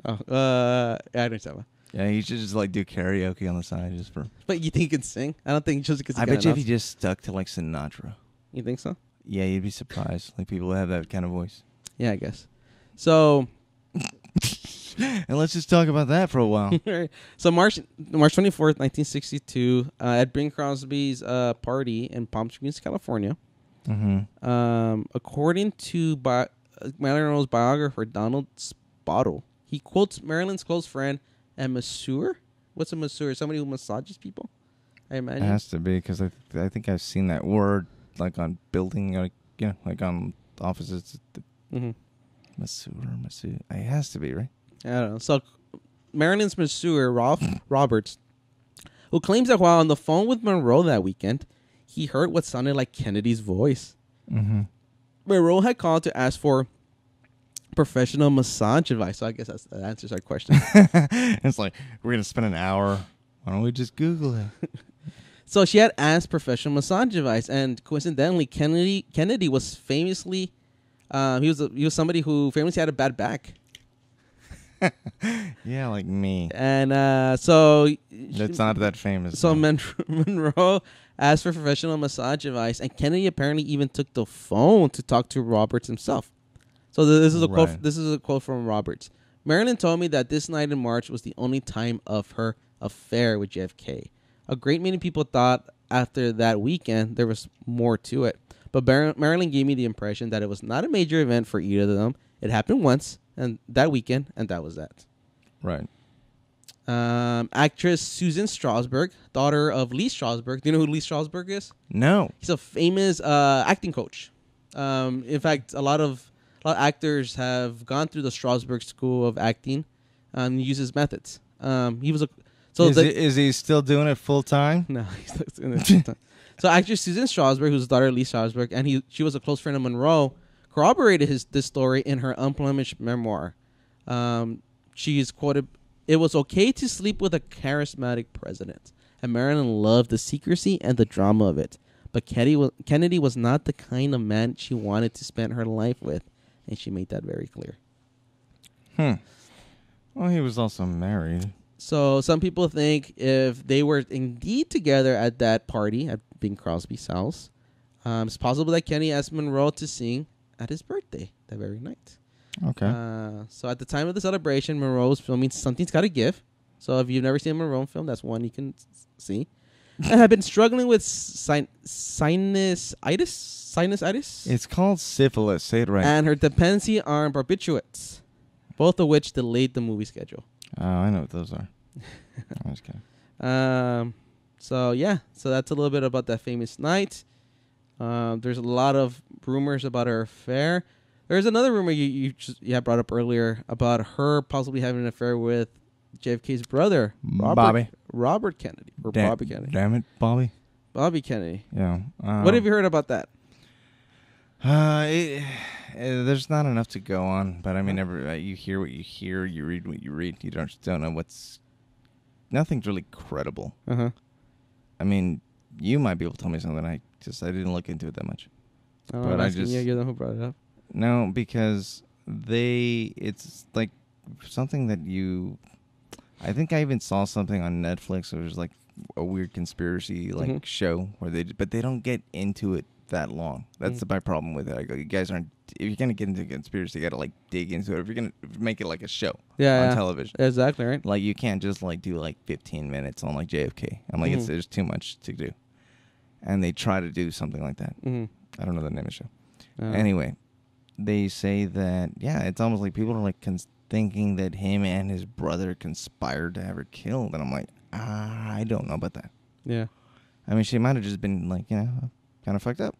[SPEAKER 1] Oh, I don't know.
[SPEAKER 2] Yeah, he should just like do karaoke on the side just for.
[SPEAKER 1] But you think he can sing? I don't think just because.
[SPEAKER 2] I bet you if he just stuck to like Sinatra.
[SPEAKER 1] You think so?
[SPEAKER 2] Yeah, you'd be surprised. Like people have that kind of voice.
[SPEAKER 1] Yeah, I guess. So.
[SPEAKER 2] And let's just talk about that for a while.
[SPEAKER 1] So March 24th, 1962, at Bing Crosby's party in Palm Springs, California. According to Marilyn Monroe's biographer Donald Spottle, he quotes Marilyn's close friend and masseur, What's a masseur? Somebody who massages people, I
[SPEAKER 2] It
[SPEAKER 1] imagine.
[SPEAKER 2] has to be because I think I've seen that word like on building, like like on offices.
[SPEAKER 1] Mm-hmm.
[SPEAKER 2] Masseur. It has to be, right?
[SPEAKER 1] I don't know. So Marilyn's masseur, Ralph Roberts, who claims that while on the phone with Monroe that weekend, he heard what sounded like Kennedy's voice.
[SPEAKER 2] Mm-hmm.
[SPEAKER 1] Monroe had called to ask for professional massage advice. So I guess that answers our question.
[SPEAKER 2] It's like, we're going to spend an hour. Why don't we just Google it?
[SPEAKER 1] So she had asked professional massage advice, and coincidentally, Kennedy was famously, he was somebody who famously had a bad back.
[SPEAKER 2] Yeah, like me.
[SPEAKER 1] And so
[SPEAKER 2] That's not that famous.
[SPEAKER 1] So
[SPEAKER 2] though.
[SPEAKER 1] Monroe asked for professional massage advice, and Kennedy apparently even took the phone to talk to Roberts himself. So this is a quote.
[SPEAKER 2] Right.
[SPEAKER 1] This is a quote from Roberts. Marilyn told me that this night in March was the only time of her affair with JFK. A great many people thought after that weekend there was more to it, but Marilyn gave me the impression that it was not a major event for either of them. It happened once, and that weekend, and that was that.
[SPEAKER 2] Right.
[SPEAKER 1] Actress Susan Strasberg, daughter of Lee Strasberg. Do you know who Lee Strasberg is?
[SPEAKER 2] No.
[SPEAKER 1] He's a famous acting coach. In fact, a lot of actors have gone through the Strasberg School of Acting and use his methods. He was a
[SPEAKER 2] Is he still doing it full time?
[SPEAKER 1] no, he's not doing it full time. So actress Susan Strasberg, who's the daughter of Lee Strasberg, and she was a close friend of Monroe, corroborated this story in her unblemished memoir. She is quoted, "It was okay to sleep with a charismatic president, and Marilyn loved the secrecy and the drama of it. But Kennedy was not the kind of man she wanted to spend her life with, and she made that very clear."
[SPEAKER 2] Well, he was also married.
[SPEAKER 1] So some people think if they were indeed together at that party at Bing Crosby's house, it's possible that Kenny asked Monroe to sing at his birthday that very night.
[SPEAKER 2] Okay.
[SPEAKER 1] So at the time of the celebration, Monroe was filming Something's Gotta Give. So if you've never seen a Monroe film, that's one you can see. And had been struggling with sinusitis.
[SPEAKER 2] It's called syphilis. Say it right.
[SPEAKER 1] And her dependency on barbiturates, both of which delayed the movie schedule.
[SPEAKER 2] Oh, I know what those are. I'm just kidding.
[SPEAKER 1] So yeah, so that's a little bit about that famous night. There's a lot of rumors about her affair. There's another rumor you had brought up earlier about her possibly having an affair with JFK's brother, Robert Kennedy, or Bobby Kennedy.
[SPEAKER 2] Damn it, Bobby.
[SPEAKER 1] Bobby Kennedy.
[SPEAKER 2] Yeah.
[SPEAKER 1] What have you heard about that?
[SPEAKER 2] There's not enough to go on, but I mean, you hear what you hear, you read what you read. You don't know nothing's really credible.
[SPEAKER 1] Uh-huh.
[SPEAKER 2] I mean, you might be able to tell me something. I didn't look into it that much.
[SPEAKER 1] But you're the one who brought it up.
[SPEAKER 2] No, because it's like something that I think I even saw something on Netflix. It was like a weird conspiracy show where they don't get into it that long. That's my problem with it. I go, you guys aren't. If you're gonna get into a conspiracy, you gotta like dig into it. If you're gonna make it like a show on television,
[SPEAKER 1] exactly right.
[SPEAKER 2] Like you can't just like do like 15 minutes on like JFK. I'm like, there's too much to do. And they try to do something like that. I don't know the name of the show. Anyway, they say that it's almost like people are like thinking that him and his brother conspired to have her killed, and I'm like, I don't know about that.
[SPEAKER 1] Yeah.
[SPEAKER 2] I mean, she might have just been like, kind of fucked up.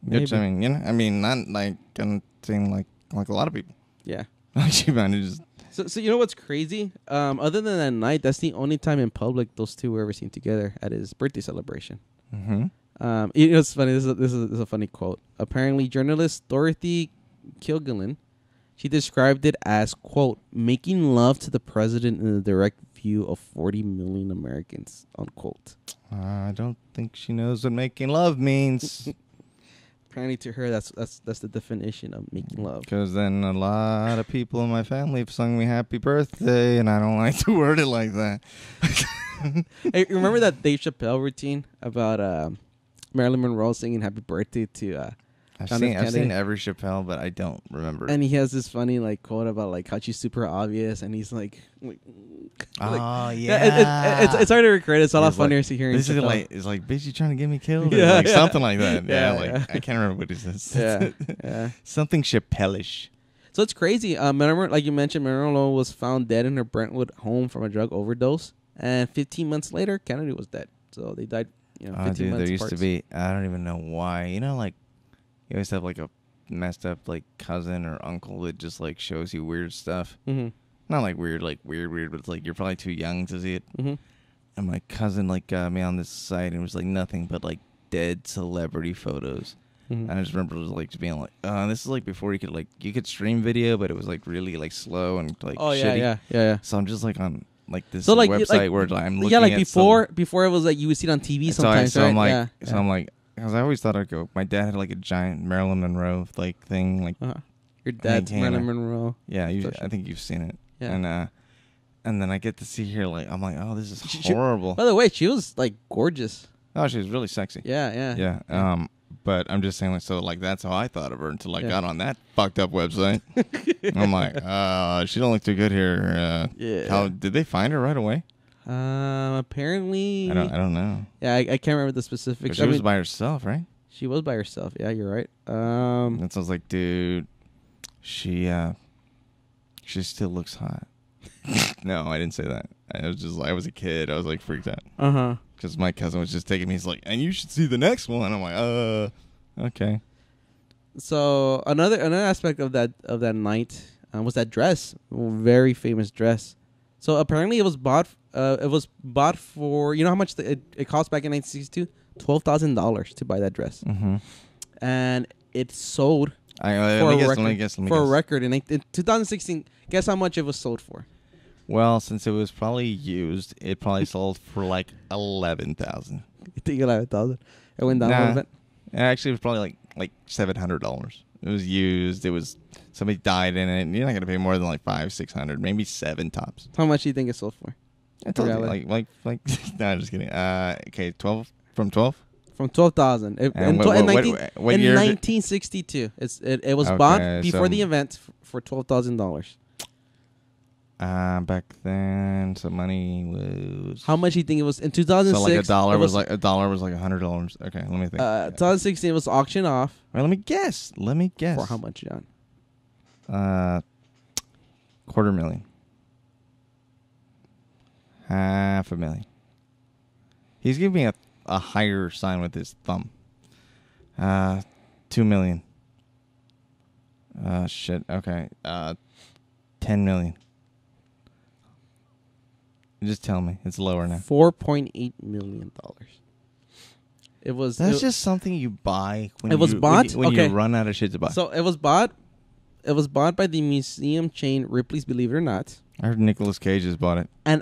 [SPEAKER 1] Maybe.
[SPEAKER 2] Which, I mean, not like kind of thing like a lot of people.
[SPEAKER 1] Yeah.
[SPEAKER 2] She might have just.
[SPEAKER 1] So you know what's crazy? Other than that night, that's the only time in public those two were ever seen together at his birthday celebration. It's funny. This is a funny quote. Apparently, journalist Dorothy Kilgallen, she described it as, quote, making love to the president in the direct view of 40 million Americans, unquote.
[SPEAKER 2] I don't think she knows what making love means.
[SPEAKER 1] Apparently, to her, that's the definition of making love.
[SPEAKER 2] Because then a lot of people in my family have sung me happy birthday, and I don't like to word it like that.
[SPEAKER 1] Hey, remember that Dave Chappelle routine about Marilyn Monroe singing happy birthday to
[SPEAKER 2] I've seen every Chappelle, but I don't remember.
[SPEAKER 1] And he has this funny like quote about like how she's super obvious, and he's like
[SPEAKER 2] oh yeah,
[SPEAKER 1] it's hard to recreate. It's a lot
[SPEAKER 2] It's
[SPEAKER 1] funnier
[SPEAKER 2] like,
[SPEAKER 1] to hearing.
[SPEAKER 2] This is like, it's like, bitch, you trying to get me killed? Or
[SPEAKER 1] Yeah,
[SPEAKER 2] like
[SPEAKER 1] yeah.
[SPEAKER 2] something like that.
[SPEAKER 1] Yeah,
[SPEAKER 2] I can't remember what he says.
[SPEAKER 1] yeah.
[SPEAKER 2] Something Chappelle-ish.
[SPEAKER 1] So it's crazy. Remember, like you mentioned, Marilyn Monroe was found dead in her Brentwood home from a drug overdose, And 15 months later, Kennedy was dead. So they died, 15
[SPEAKER 2] Dude,
[SPEAKER 1] months
[SPEAKER 2] there used
[SPEAKER 1] apart.
[SPEAKER 2] to be. I don't even know why. Like you always have like a messed up like cousin or uncle that just like shows you weird stuff.
[SPEAKER 1] Mm-hmm.
[SPEAKER 2] Not like weird, but it's like you're probably too young to see it.
[SPEAKER 1] Mm-hmm.
[SPEAKER 2] And my cousin like got me on this site, and it was like nothing but like dead celebrity photos.
[SPEAKER 1] Mm-hmm.
[SPEAKER 2] And I just remember it was like just being like, this is like before you could stream video, but it was like really like slow and like shitty.
[SPEAKER 1] Yeah.
[SPEAKER 2] So I'm just like on like this
[SPEAKER 1] So, like,
[SPEAKER 2] website where I'm looking
[SPEAKER 1] Yeah, like
[SPEAKER 2] at
[SPEAKER 1] before it was like you would see it on TV sometimes,
[SPEAKER 2] so
[SPEAKER 1] right?
[SPEAKER 2] I'm like, I'm like, because I always thought I'd go. My dad had like a giant Marilyn Monroe like thing, like
[SPEAKER 1] Your dad's
[SPEAKER 2] Hank Hanna.
[SPEAKER 1] Marilyn Monroe.
[SPEAKER 2] yeah,
[SPEAKER 1] So
[SPEAKER 2] I think you've seen it.
[SPEAKER 1] Yeah.
[SPEAKER 2] And then I get to see here, like I'm like, oh, this is
[SPEAKER 1] She-
[SPEAKER 2] horrible.
[SPEAKER 1] By the way, she was like gorgeous.
[SPEAKER 2] Oh, she was really sexy.
[SPEAKER 1] Yeah.
[SPEAKER 2] Yeah. But I'm just saying, like, so like that's how I thought of her until I got on that fucked up website. I'm like, she don't look too good here.
[SPEAKER 1] Yeah.
[SPEAKER 2] How did they find her right away?
[SPEAKER 1] Apparently.
[SPEAKER 2] I don't know.
[SPEAKER 1] Yeah, I can't remember the
[SPEAKER 2] But
[SPEAKER 1] specifics.
[SPEAKER 2] she was by herself, right?
[SPEAKER 1] She was by herself. Yeah, you're right.
[SPEAKER 2] And so I was like, dude, she still looks hot. No, I didn't say that. I was a kid. I was like freaked out. Because my cousin was just taking me. He's like, and you should see the next one. I'm like, okay.
[SPEAKER 1] So another aspect of that night was that dress, very famous dress. So apparently it was bought. It was bought for, you know how much it cost back in 1962? $12,000 to buy that dress, and it sold
[SPEAKER 2] Let me guess.
[SPEAKER 1] a record in 2016. Guess how much it was sold for?
[SPEAKER 2] Well, since it was probably used, it probably sold for like 11,000.
[SPEAKER 1] You think 11,000? It went down a little bit.
[SPEAKER 2] Actually, it was probably like $700. It was used. It was somebody died in it. You're not gonna pay more than like $500-600, maybe 7 tops.
[SPEAKER 1] How much do you think it sold for?
[SPEAKER 2] I told you, like. No, I'm just kidding. Okay, 12 from 12.
[SPEAKER 1] From 12,000.
[SPEAKER 2] And
[SPEAKER 1] In
[SPEAKER 2] what year?
[SPEAKER 1] 1962. It was
[SPEAKER 2] Okay,
[SPEAKER 1] bought before
[SPEAKER 2] so-
[SPEAKER 1] the event for $12,000.
[SPEAKER 2] Back then, so money was.
[SPEAKER 1] How much do you think it was in 2006?
[SPEAKER 2] So like $1 was
[SPEAKER 1] like
[SPEAKER 2] $100. Okay, let me think.
[SPEAKER 1] 2016 it was auctioned off.
[SPEAKER 2] All right, let me guess.
[SPEAKER 1] For how much, John?
[SPEAKER 2] $250,000. $500,000. He's giving me a higher sign with his thumb. $2 million. Shit. Okay. $10 million. Just tell me it's lower now.
[SPEAKER 1] $4.8 million. It was.
[SPEAKER 2] That's just something you buy when
[SPEAKER 1] it was bought
[SPEAKER 2] when you run out of shit to buy.
[SPEAKER 1] So it was bought. It was bought by the museum chain Ripley's. Believe it or not.
[SPEAKER 2] I heard Nicolas Cage has bought it.
[SPEAKER 1] And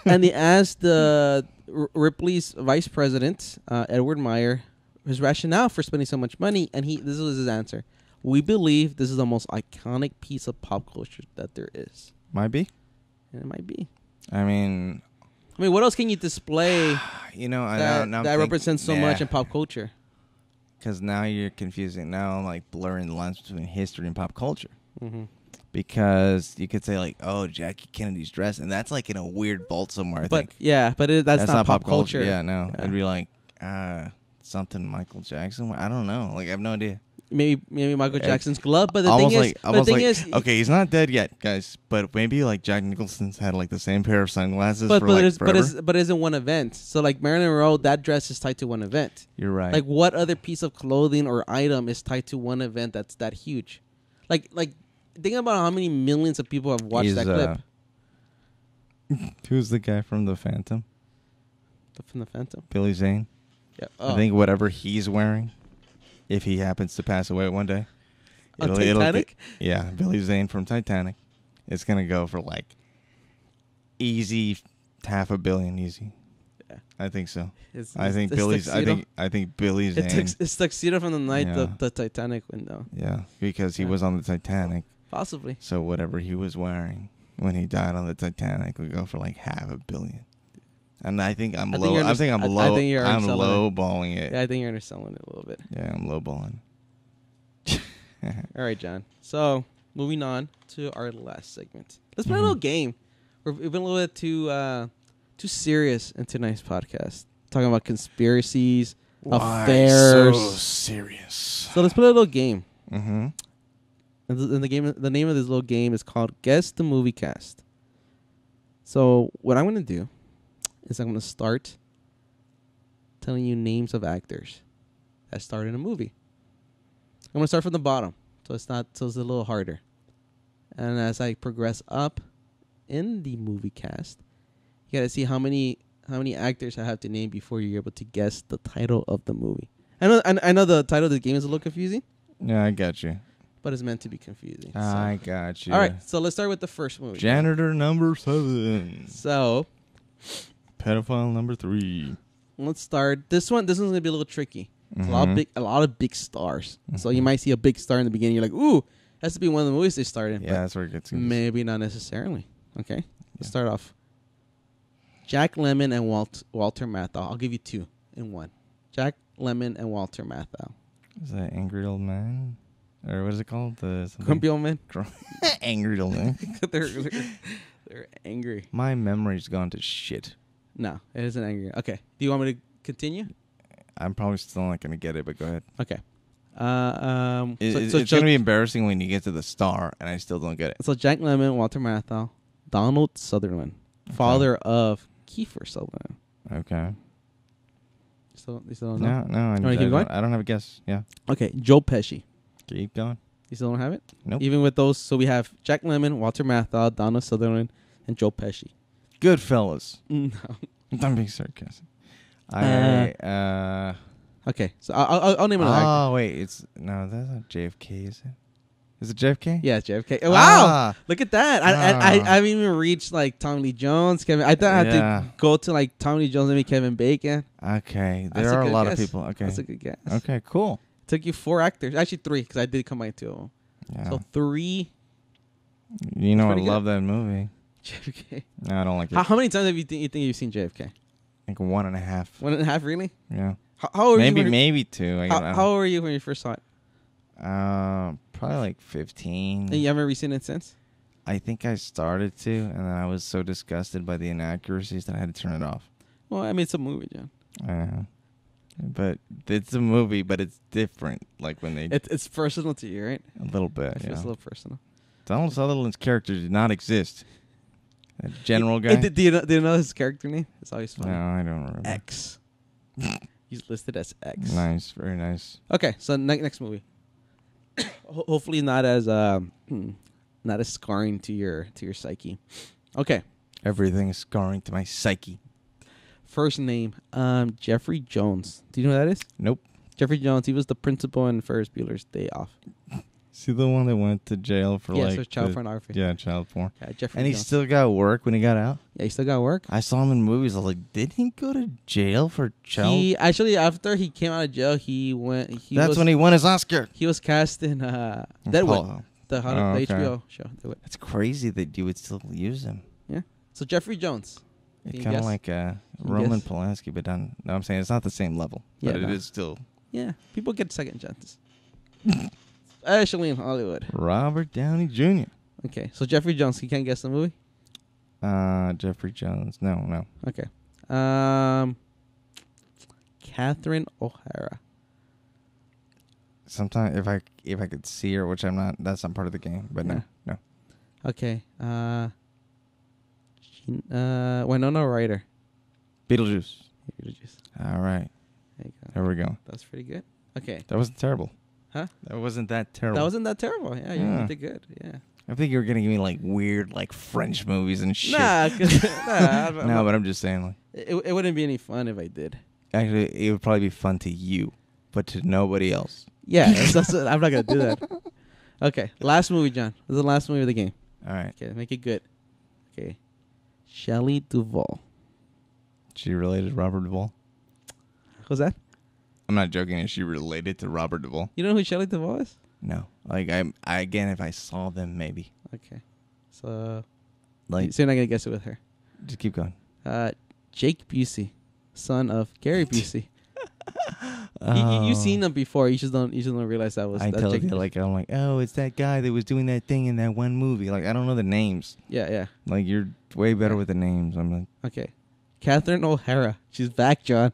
[SPEAKER 1] and they asked the Ripley's vice president, Edward Meyer, his rationale for spending so much money, and this was his answer: "We believe this is the most iconic piece of pop culture that there is."
[SPEAKER 2] Might be.
[SPEAKER 1] And it might be.
[SPEAKER 2] I mean,
[SPEAKER 1] what else can you display that represents so much in pop culture?
[SPEAKER 2] Because now you're confusing. Now I'm like blurring the lines between history and pop culture.
[SPEAKER 1] Mm-hmm.
[SPEAKER 2] Because you could say like, oh, Jackie Kennedy's dress, and that's like in a weird vault somewhere. I think.
[SPEAKER 1] Yeah, but that's not pop culture.
[SPEAKER 2] Yeah, no, it'd be like something Michael Jackson. I don't know. Like I have no idea.
[SPEAKER 1] Maybe Michael Jackson's glove, but the thing is,
[SPEAKER 2] okay, he's not dead yet, guys. But maybe like Jack Nicholson's had like the same pair of sunglasses
[SPEAKER 1] but
[SPEAKER 2] for like forever.
[SPEAKER 1] But it's in one event. So like Marilyn Monroe, that dress is tied to one event.
[SPEAKER 2] You're right.
[SPEAKER 1] Like what other piece of clothing or item is tied to one event that's that huge? Like think about how many millions of people have watched that clip.
[SPEAKER 2] Who's the guy from The Phantom?
[SPEAKER 1] From The Phantom.
[SPEAKER 2] Billy Zane.
[SPEAKER 1] Yeah.
[SPEAKER 2] I think whatever he's wearing, if he happens to pass away one day,
[SPEAKER 1] Titanic.
[SPEAKER 2] Billy Zane from Titanic. It's gonna go for like easy $500 million, easy. Yeah, I think so. I think Billy Zane.
[SPEAKER 1] It's tuxedo from the night the Titanic window.
[SPEAKER 2] Yeah, because he was on the Titanic.
[SPEAKER 1] Possibly.
[SPEAKER 2] So whatever he was wearing when he died on the Titanic would go for like $500 million. And I think I'm low. I think I'm low. I'm lowballing it.
[SPEAKER 1] Yeah, I think you're underselling it a little bit.
[SPEAKER 2] Yeah, I'm lowballing.
[SPEAKER 1] All right, John. So moving on to our last segment. Let's play a little game. We've been a little bit too serious in tonight's podcast, talking about conspiracies, affairs.
[SPEAKER 2] So serious.
[SPEAKER 1] So let's play a little game.
[SPEAKER 2] Mm-hmm.
[SPEAKER 1] And the name of this little game is called Guess the Movie Cast. So what I'm gonna do is I'm gonna start telling you names of actors that starred in a movie. I'm gonna start from the bottom, so it's a little harder. And as I progress up in the movie cast, you gotta see how many actors I have to name before you're able to guess the title of the movie. I know the title of the game is a little confusing,
[SPEAKER 2] Yeah, I got you.
[SPEAKER 1] but it's meant to be confusing.
[SPEAKER 2] I got you.
[SPEAKER 1] All right, so let's start with the first movie.
[SPEAKER 2] Janitor number 7.
[SPEAKER 1] So
[SPEAKER 2] Pedophile number 3.
[SPEAKER 1] let's start. This one's gonna be a little tricky. It's
[SPEAKER 2] Mhm.
[SPEAKER 1] a lot of big stars. So you might see a big star in the beginning. You're like, ooh, has to be one of the movies they starred in.
[SPEAKER 2] Yeah, that's where it gets confusing.
[SPEAKER 1] Maybe not necessarily. Okay, let's start off. Jack Lemmon and Walter Matthau. I'll give you 2 in 1. Jack Lemmon and Walter Matthau.
[SPEAKER 2] Is that Angry Old Man? Or what is it called?
[SPEAKER 1] Grumpy Old Man.
[SPEAKER 2] Angry Old Man.
[SPEAKER 1] they're angry.
[SPEAKER 2] My memory's gone to shit.
[SPEAKER 1] No, it isn't angry. Okay. Do you want me to continue?
[SPEAKER 2] I'm probably still not going to get it, but go ahead.
[SPEAKER 1] Okay.
[SPEAKER 2] It's going to be embarrassing when you get to the star and I still don't get it.
[SPEAKER 1] So Jack Lemmon, Walter Matthau, Donald Sutherland, father of Kiefer Sutherland.
[SPEAKER 2] Okay.
[SPEAKER 1] You still don't know?
[SPEAKER 2] No. I don't have a guess. Yeah.
[SPEAKER 1] Okay. Joe Pesci.
[SPEAKER 2] Keep going.
[SPEAKER 1] You still don't have it?
[SPEAKER 2] Nope.
[SPEAKER 1] Even with those, so we have Jack Lemmon, Walter Matthau, Donald Sutherland, and Joe Pesci.
[SPEAKER 2] Goodfellas.
[SPEAKER 1] No.
[SPEAKER 2] I'm being sarcastic.
[SPEAKER 1] Okay, so I'll name another actor.
[SPEAKER 2] Oh, wait. That's not JFK, is it? Is it JFK?
[SPEAKER 1] Yeah, it's JFK. Wow,
[SPEAKER 2] Ah.
[SPEAKER 1] look at that. I haven't even reached like Tommy Lee Jones, Kevin. I thought I had to go to like Tommy Lee Jones, maybe Kevin Bacon.
[SPEAKER 2] Okay,
[SPEAKER 1] That's
[SPEAKER 2] there are a
[SPEAKER 1] good
[SPEAKER 2] lot
[SPEAKER 1] guess.
[SPEAKER 2] of people. Okay,
[SPEAKER 1] That's a good guess.
[SPEAKER 2] Okay, cool.
[SPEAKER 1] Took you 4 actors, actually 3, because I did combine 2 of them.
[SPEAKER 2] Yeah.
[SPEAKER 1] So 3
[SPEAKER 2] You know, I
[SPEAKER 1] pretty
[SPEAKER 2] love that movie.
[SPEAKER 1] JFK.
[SPEAKER 2] No, I don't like it.
[SPEAKER 1] How many times have you think you've seen JFK?
[SPEAKER 2] Like 1.5.
[SPEAKER 1] 1.5, really?
[SPEAKER 2] Yeah.
[SPEAKER 1] How old were you?
[SPEAKER 2] Maybe 2.
[SPEAKER 1] How old were you when you first saw it?
[SPEAKER 2] Probably like 15.
[SPEAKER 1] And you haven't reseen it since?
[SPEAKER 2] I think I started to, and then I was so disgusted by the inaccuracies that I had to turn it off.
[SPEAKER 1] Well, I mean, it's a movie, John.
[SPEAKER 2] But it's a movie, but it's different. Like when they
[SPEAKER 1] It's personal to you, right?
[SPEAKER 2] a little bit.
[SPEAKER 1] It's a little personal.
[SPEAKER 2] Donald Sutherland's character did not exist. That general guy.
[SPEAKER 1] Do you know his character name? It's always fun.
[SPEAKER 2] No, I don't remember.
[SPEAKER 1] X. He's listed as X.
[SPEAKER 2] Nice, very nice.
[SPEAKER 1] Okay, so next movie. Hopefully not as scarring to your psyche. Okay.
[SPEAKER 2] Everything is scarring to my psyche.
[SPEAKER 1] First name, Jeffrey Jones. Do you know who that is?
[SPEAKER 2] Nope.
[SPEAKER 1] Jeffrey Jones. He was the principal in Ferris Bueller's Day Off.
[SPEAKER 2] See the one that went to jail for
[SPEAKER 1] so child pornography.
[SPEAKER 2] Yeah, child porn.
[SPEAKER 1] Yeah, Jeffrey
[SPEAKER 2] And he
[SPEAKER 1] Jones.
[SPEAKER 2] still got work when he got out.
[SPEAKER 1] Yeah, he still got work.
[SPEAKER 2] I saw him in movies. I was like, did he go to jail for child?
[SPEAKER 1] He actually, after he came out of jail, he went.
[SPEAKER 2] That's when he won his Oscar.
[SPEAKER 1] He was cast in Deadwood, the
[SPEAKER 2] okay.
[SPEAKER 1] HBO show. Deadwood.
[SPEAKER 2] It's crazy that you would still use him.
[SPEAKER 1] Yeah. So Jeffrey Jones.
[SPEAKER 2] It's
[SPEAKER 1] you
[SPEAKER 2] kind of
[SPEAKER 1] guess?
[SPEAKER 2] like
[SPEAKER 1] you
[SPEAKER 2] Roman
[SPEAKER 1] guess?
[SPEAKER 2] Polanski, but done. No, I'm saying it's not the same level,
[SPEAKER 1] Yeah,
[SPEAKER 2] but
[SPEAKER 1] no.
[SPEAKER 2] it is still
[SPEAKER 1] Yeah, people get second chances, especially in Hollywood.
[SPEAKER 2] Robert Downey Jr.
[SPEAKER 1] Okay, so Jeffrey Jones. You can't guess the movie.
[SPEAKER 2] Jeffrey Jones. No.
[SPEAKER 1] Okay. Catherine O'Hara.
[SPEAKER 2] Sometimes if I could see her, which I'm not, that's not part of the game. But
[SPEAKER 1] Yeah.
[SPEAKER 2] no.
[SPEAKER 1] Okay. Winona Ryder.
[SPEAKER 2] Beetlejuice.
[SPEAKER 1] Beetlejuice.
[SPEAKER 2] All right,
[SPEAKER 1] There you go.
[SPEAKER 2] there we go.
[SPEAKER 1] That was pretty good. Okay.
[SPEAKER 2] That wasn't terrible.
[SPEAKER 1] Huh?
[SPEAKER 2] That wasn't that terrible.
[SPEAKER 1] That wasn't that terrible. Yeah,
[SPEAKER 2] Yeah.
[SPEAKER 1] you did good. Yeah.
[SPEAKER 2] I think you were gonna give me like weird, like French movies and shit.
[SPEAKER 1] Nah,
[SPEAKER 2] No, but I'm just saying, like,
[SPEAKER 1] it wouldn't be any fun if I did.
[SPEAKER 2] actually, it would probably be fun to you, but to nobody else.
[SPEAKER 1] Yeah, I'm not gonna do that. Okay, last movie, John. This is the last movie of the game.
[SPEAKER 2] All right.
[SPEAKER 1] Okay, make it good. Okay, Shelley Duvall.
[SPEAKER 2] She related to Robert Duvall?
[SPEAKER 1] Who's that?
[SPEAKER 2] I'm not joking. Is she related to Robert Duvall?
[SPEAKER 1] You know who Shelley Duvall is?
[SPEAKER 2] No. Like I again, if I saw them, maybe.
[SPEAKER 1] Okay, so
[SPEAKER 2] Like,
[SPEAKER 1] you're not gonna guess it with her.
[SPEAKER 2] just keep going.
[SPEAKER 1] Jake Busey, son of Gary Busey. You've seen them before. You just don't realize that was.
[SPEAKER 2] I
[SPEAKER 1] that
[SPEAKER 2] tell
[SPEAKER 1] Jake
[SPEAKER 2] you,
[SPEAKER 1] Busey.
[SPEAKER 2] like, I'm like, oh, it's that guy that was doing that thing in that one movie. Like, I don't know the names.
[SPEAKER 1] Yeah.
[SPEAKER 2] Like, you're way better
[SPEAKER 1] Yeah.
[SPEAKER 2] with the names. I'm like,
[SPEAKER 1] Okay, Catherine O'Hara. She's back, John.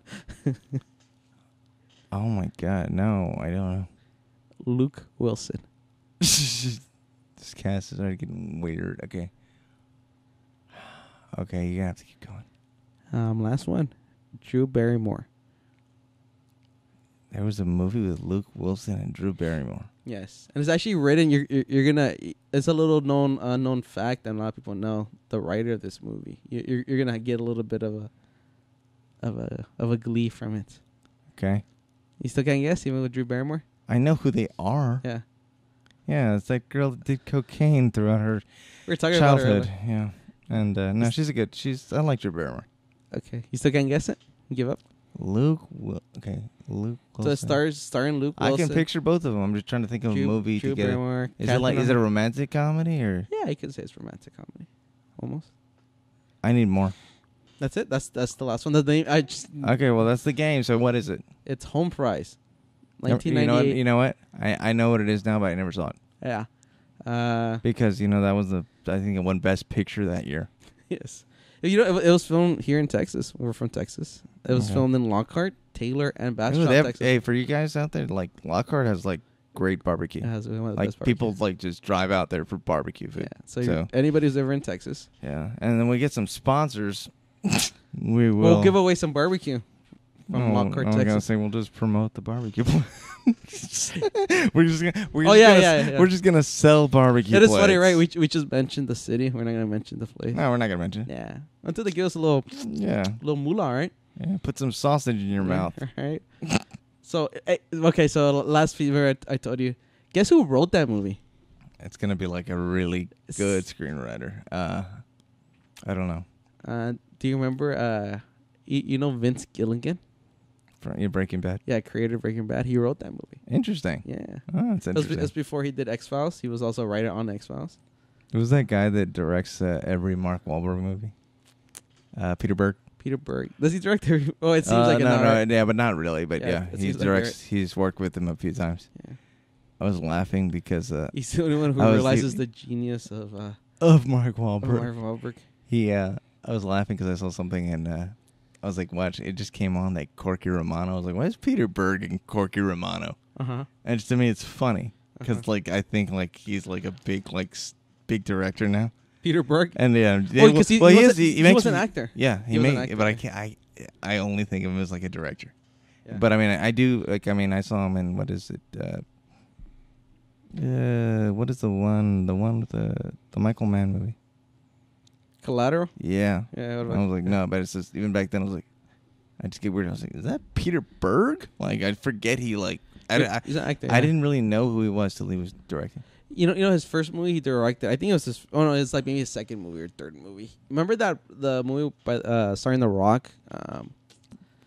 [SPEAKER 2] oh my god, no, I don't know.
[SPEAKER 1] Luke Wilson.
[SPEAKER 2] This cast is already getting weird. Okay. Okay, you're gonna have to keep going.
[SPEAKER 1] Last one. Drew Barrymore.
[SPEAKER 2] There was a movie with Luke Wilson and Drew Barrymore.
[SPEAKER 1] Yes, and it's actually written. You're gonna. It's a little unknown fact, and a lot of people know the writer of this movie. You're gonna get a little bit of a glee from it.
[SPEAKER 2] Okay.
[SPEAKER 1] You still can't guess, even with Drew Barrymore.
[SPEAKER 2] I know who they are.
[SPEAKER 1] Yeah,
[SPEAKER 2] Yeah, it's that girl that did cocaine throughout her
[SPEAKER 1] we were talking
[SPEAKER 2] childhood.
[SPEAKER 1] about her.
[SPEAKER 2] Yeah, and no, I like Drew Barrymore.
[SPEAKER 1] Okay, you still can't guess it. You give up.
[SPEAKER 2] Luke Wilson.
[SPEAKER 1] So it starring Luke Wilson.
[SPEAKER 2] I can picture both of them. I'm just trying to think of a movie
[SPEAKER 1] Drew
[SPEAKER 2] to get it.
[SPEAKER 1] Barrymore,
[SPEAKER 2] Is it a romantic comedy or?
[SPEAKER 1] Yeah, you could say it's romantic comedy, almost.
[SPEAKER 2] I need more.
[SPEAKER 1] That's it. That's the last one. The name
[SPEAKER 2] Okay, well that's the game. So what is it?
[SPEAKER 1] It's Home Price.
[SPEAKER 2] You
[SPEAKER 1] 1998.
[SPEAKER 2] know what? I know what it is now, but I never saw it.
[SPEAKER 1] Yeah.
[SPEAKER 2] Because that was I think it won Best Picture that year.
[SPEAKER 1] Yes. It was filmed here in Texas. We're from Texas. It was filmed in Lockhart, Taylor, and Bastrop, Texas.
[SPEAKER 2] Hey, for you guys out there, like Lockhart has like great barbecue.
[SPEAKER 1] It has one of the
[SPEAKER 2] Like
[SPEAKER 1] best
[SPEAKER 2] people
[SPEAKER 1] barbecues.
[SPEAKER 2] like just drive out there for barbecue food.
[SPEAKER 1] Yeah. So anybody who's ever in Texas,
[SPEAKER 2] yeah, and then we get some sponsors. We will.
[SPEAKER 1] we'll give away some barbecue from Lockhart,
[SPEAKER 2] I was gonna
[SPEAKER 1] Texas.
[SPEAKER 2] say we'll just promote the barbecue. We're just gonna sell barbecue.
[SPEAKER 1] It is funny,
[SPEAKER 2] plates.
[SPEAKER 1] right? We just mentioned the city. We're not gonna mention the place.
[SPEAKER 2] No, we're not gonna mention it.
[SPEAKER 1] Yeah. Until they give us a little moolah, right?
[SPEAKER 2] Yeah. Put some sausage in your mouth.
[SPEAKER 1] Right. So okay. So last fever I told you. Guess who wrote that movie?
[SPEAKER 2] It's gonna be like a really good screenwriter. I don't know.
[SPEAKER 1] Do you remember? You know Vince Gilligan?
[SPEAKER 2] From your Breaking Bad.
[SPEAKER 1] Yeah, creator of Breaking Bad. He wrote that movie.
[SPEAKER 2] Interesting.
[SPEAKER 1] Yeah.
[SPEAKER 2] Oh, that's interesting.
[SPEAKER 1] That's before he did X-Files. He was also a writer on X-Files.
[SPEAKER 2] Who's that guy that directs every Mark Wahlberg movie? Peter Berg.
[SPEAKER 1] Peter Berg. Does he direct every? Oh, it seems like
[SPEAKER 2] yeah, but not really. But
[SPEAKER 1] Yeah,
[SPEAKER 2] he directs. He's worked with him a few times.
[SPEAKER 1] Yeah.
[SPEAKER 2] I was laughing because
[SPEAKER 1] he's the only one who realizes the genius of
[SPEAKER 2] Mark Wahlberg.
[SPEAKER 1] Mark Wahlberg.
[SPEAKER 2] I was laughing because I saw something and I was like, watch, it just came on like Corky Romano. I was like, why is Peter Berg and Corky Romano? And to me, it's funny because like I think like he's like a big director now.
[SPEAKER 1] Peter Berg.
[SPEAKER 2] And
[SPEAKER 1] because he was an actor.
[SPEAKER 2] Yeah, he
[SPEAKER 1] was an
[SPEAKER 2] made,
[SPEAKER 1] actor.
[SPEAKER 2] but I can't. I only think of him as like a director.
[SPEAKER 1] Yeah.
[SPEAKER 2] But I mean, I do like. I mean, I saw him in what is it? What is the one with the Michael Mann movie?
[SPEAKER 1] Collateral.
[SPEAKER 2] Yeah.
[SPEAKER 1] Yeah.
[SPEAKER 2] I was like, no, but it's just even back then I was like, I just get weird. I was like, is that Peter Berg? Like, I forget he like.
[SPEAKER 1] He's an actor.
[SPEAKER 2] I didn't really know who he was till he was directing.
[SPEAKER 1] You know his first movie he directed. I think it was his. Oh no, it's like maybe his second movie or third movie. Remember the movie by starring The Rock.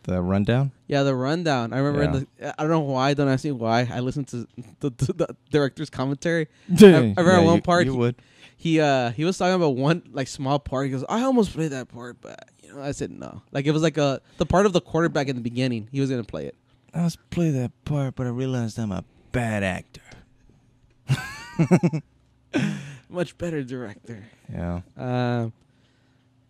[SPEAKER 2] The Rundown.
[SPEAKER 1] Yeah, The Rundown. I remember. I don't know why. Don't ask me why. I listened to the director's commentary. I remember one part.
[SPEAKER 2] You would.
[SPEAKER 1] He was talking about one like small part. He goes, I almost played that part, but I said no. Like it was like the part of the quarterback in the beginning. He was gonna play it.
[SPEAKER 2] I was play that part, but I realized I'm a bad actor.
[SPEAKER 1] Much better director.
[SPEAKER 2] Yeah.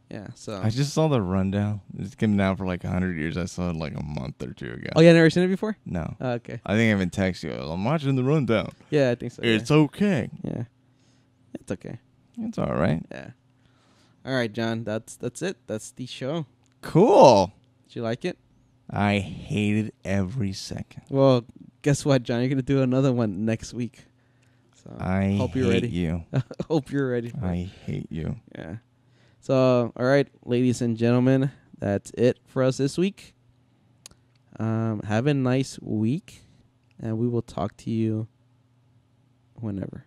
[SPEAKER 1] Yeah. So
[SPEAKER 2] I just saw The Rundown. It's been down for like 100 years. I saw it like a month or two ago.
[SPEAKER 1] Oh, you never seen it before?
[SPEAKER 2] No.
[SPEAKER 1] Okay.
[SPEAKER 2] I think I even texted you. I'm watching The Rundown.
[SPEAKER 1] Yeah, I think so.
[SPEAKER 2] It's okay.
[SPEAKER 1] Yeah. It's okay.
[SPEAKER 2] It's all right.
[SPEAKER 1] Yeah. All right, John. That's it. That's the show.
[SPEAKER 2] Cool.
[SPEAKER 1] Did you like it?
[SPEAKER 2] I hated every second.
[SPEAKER 1] Well, guess what, John? You're gonna do another one next week. So
[SPEAKER 2] I
[SPEAKER 1] hope you're
[SPEAKER 2] hate
[SPEAKER 1] ready.
[SPEAKER 2] you.
[SPEAKER 1] Hope you're ready.
[SPEAKER 2] I hate you.
[SPEAKER 1] Yeah. So, all right, ladies and gentlemen, that's it for us this week. Have a nice week, and we will talk to you whenever.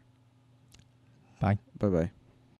[SPEAKER 2] Bye.
[SPEAKER 1] Bye-bye.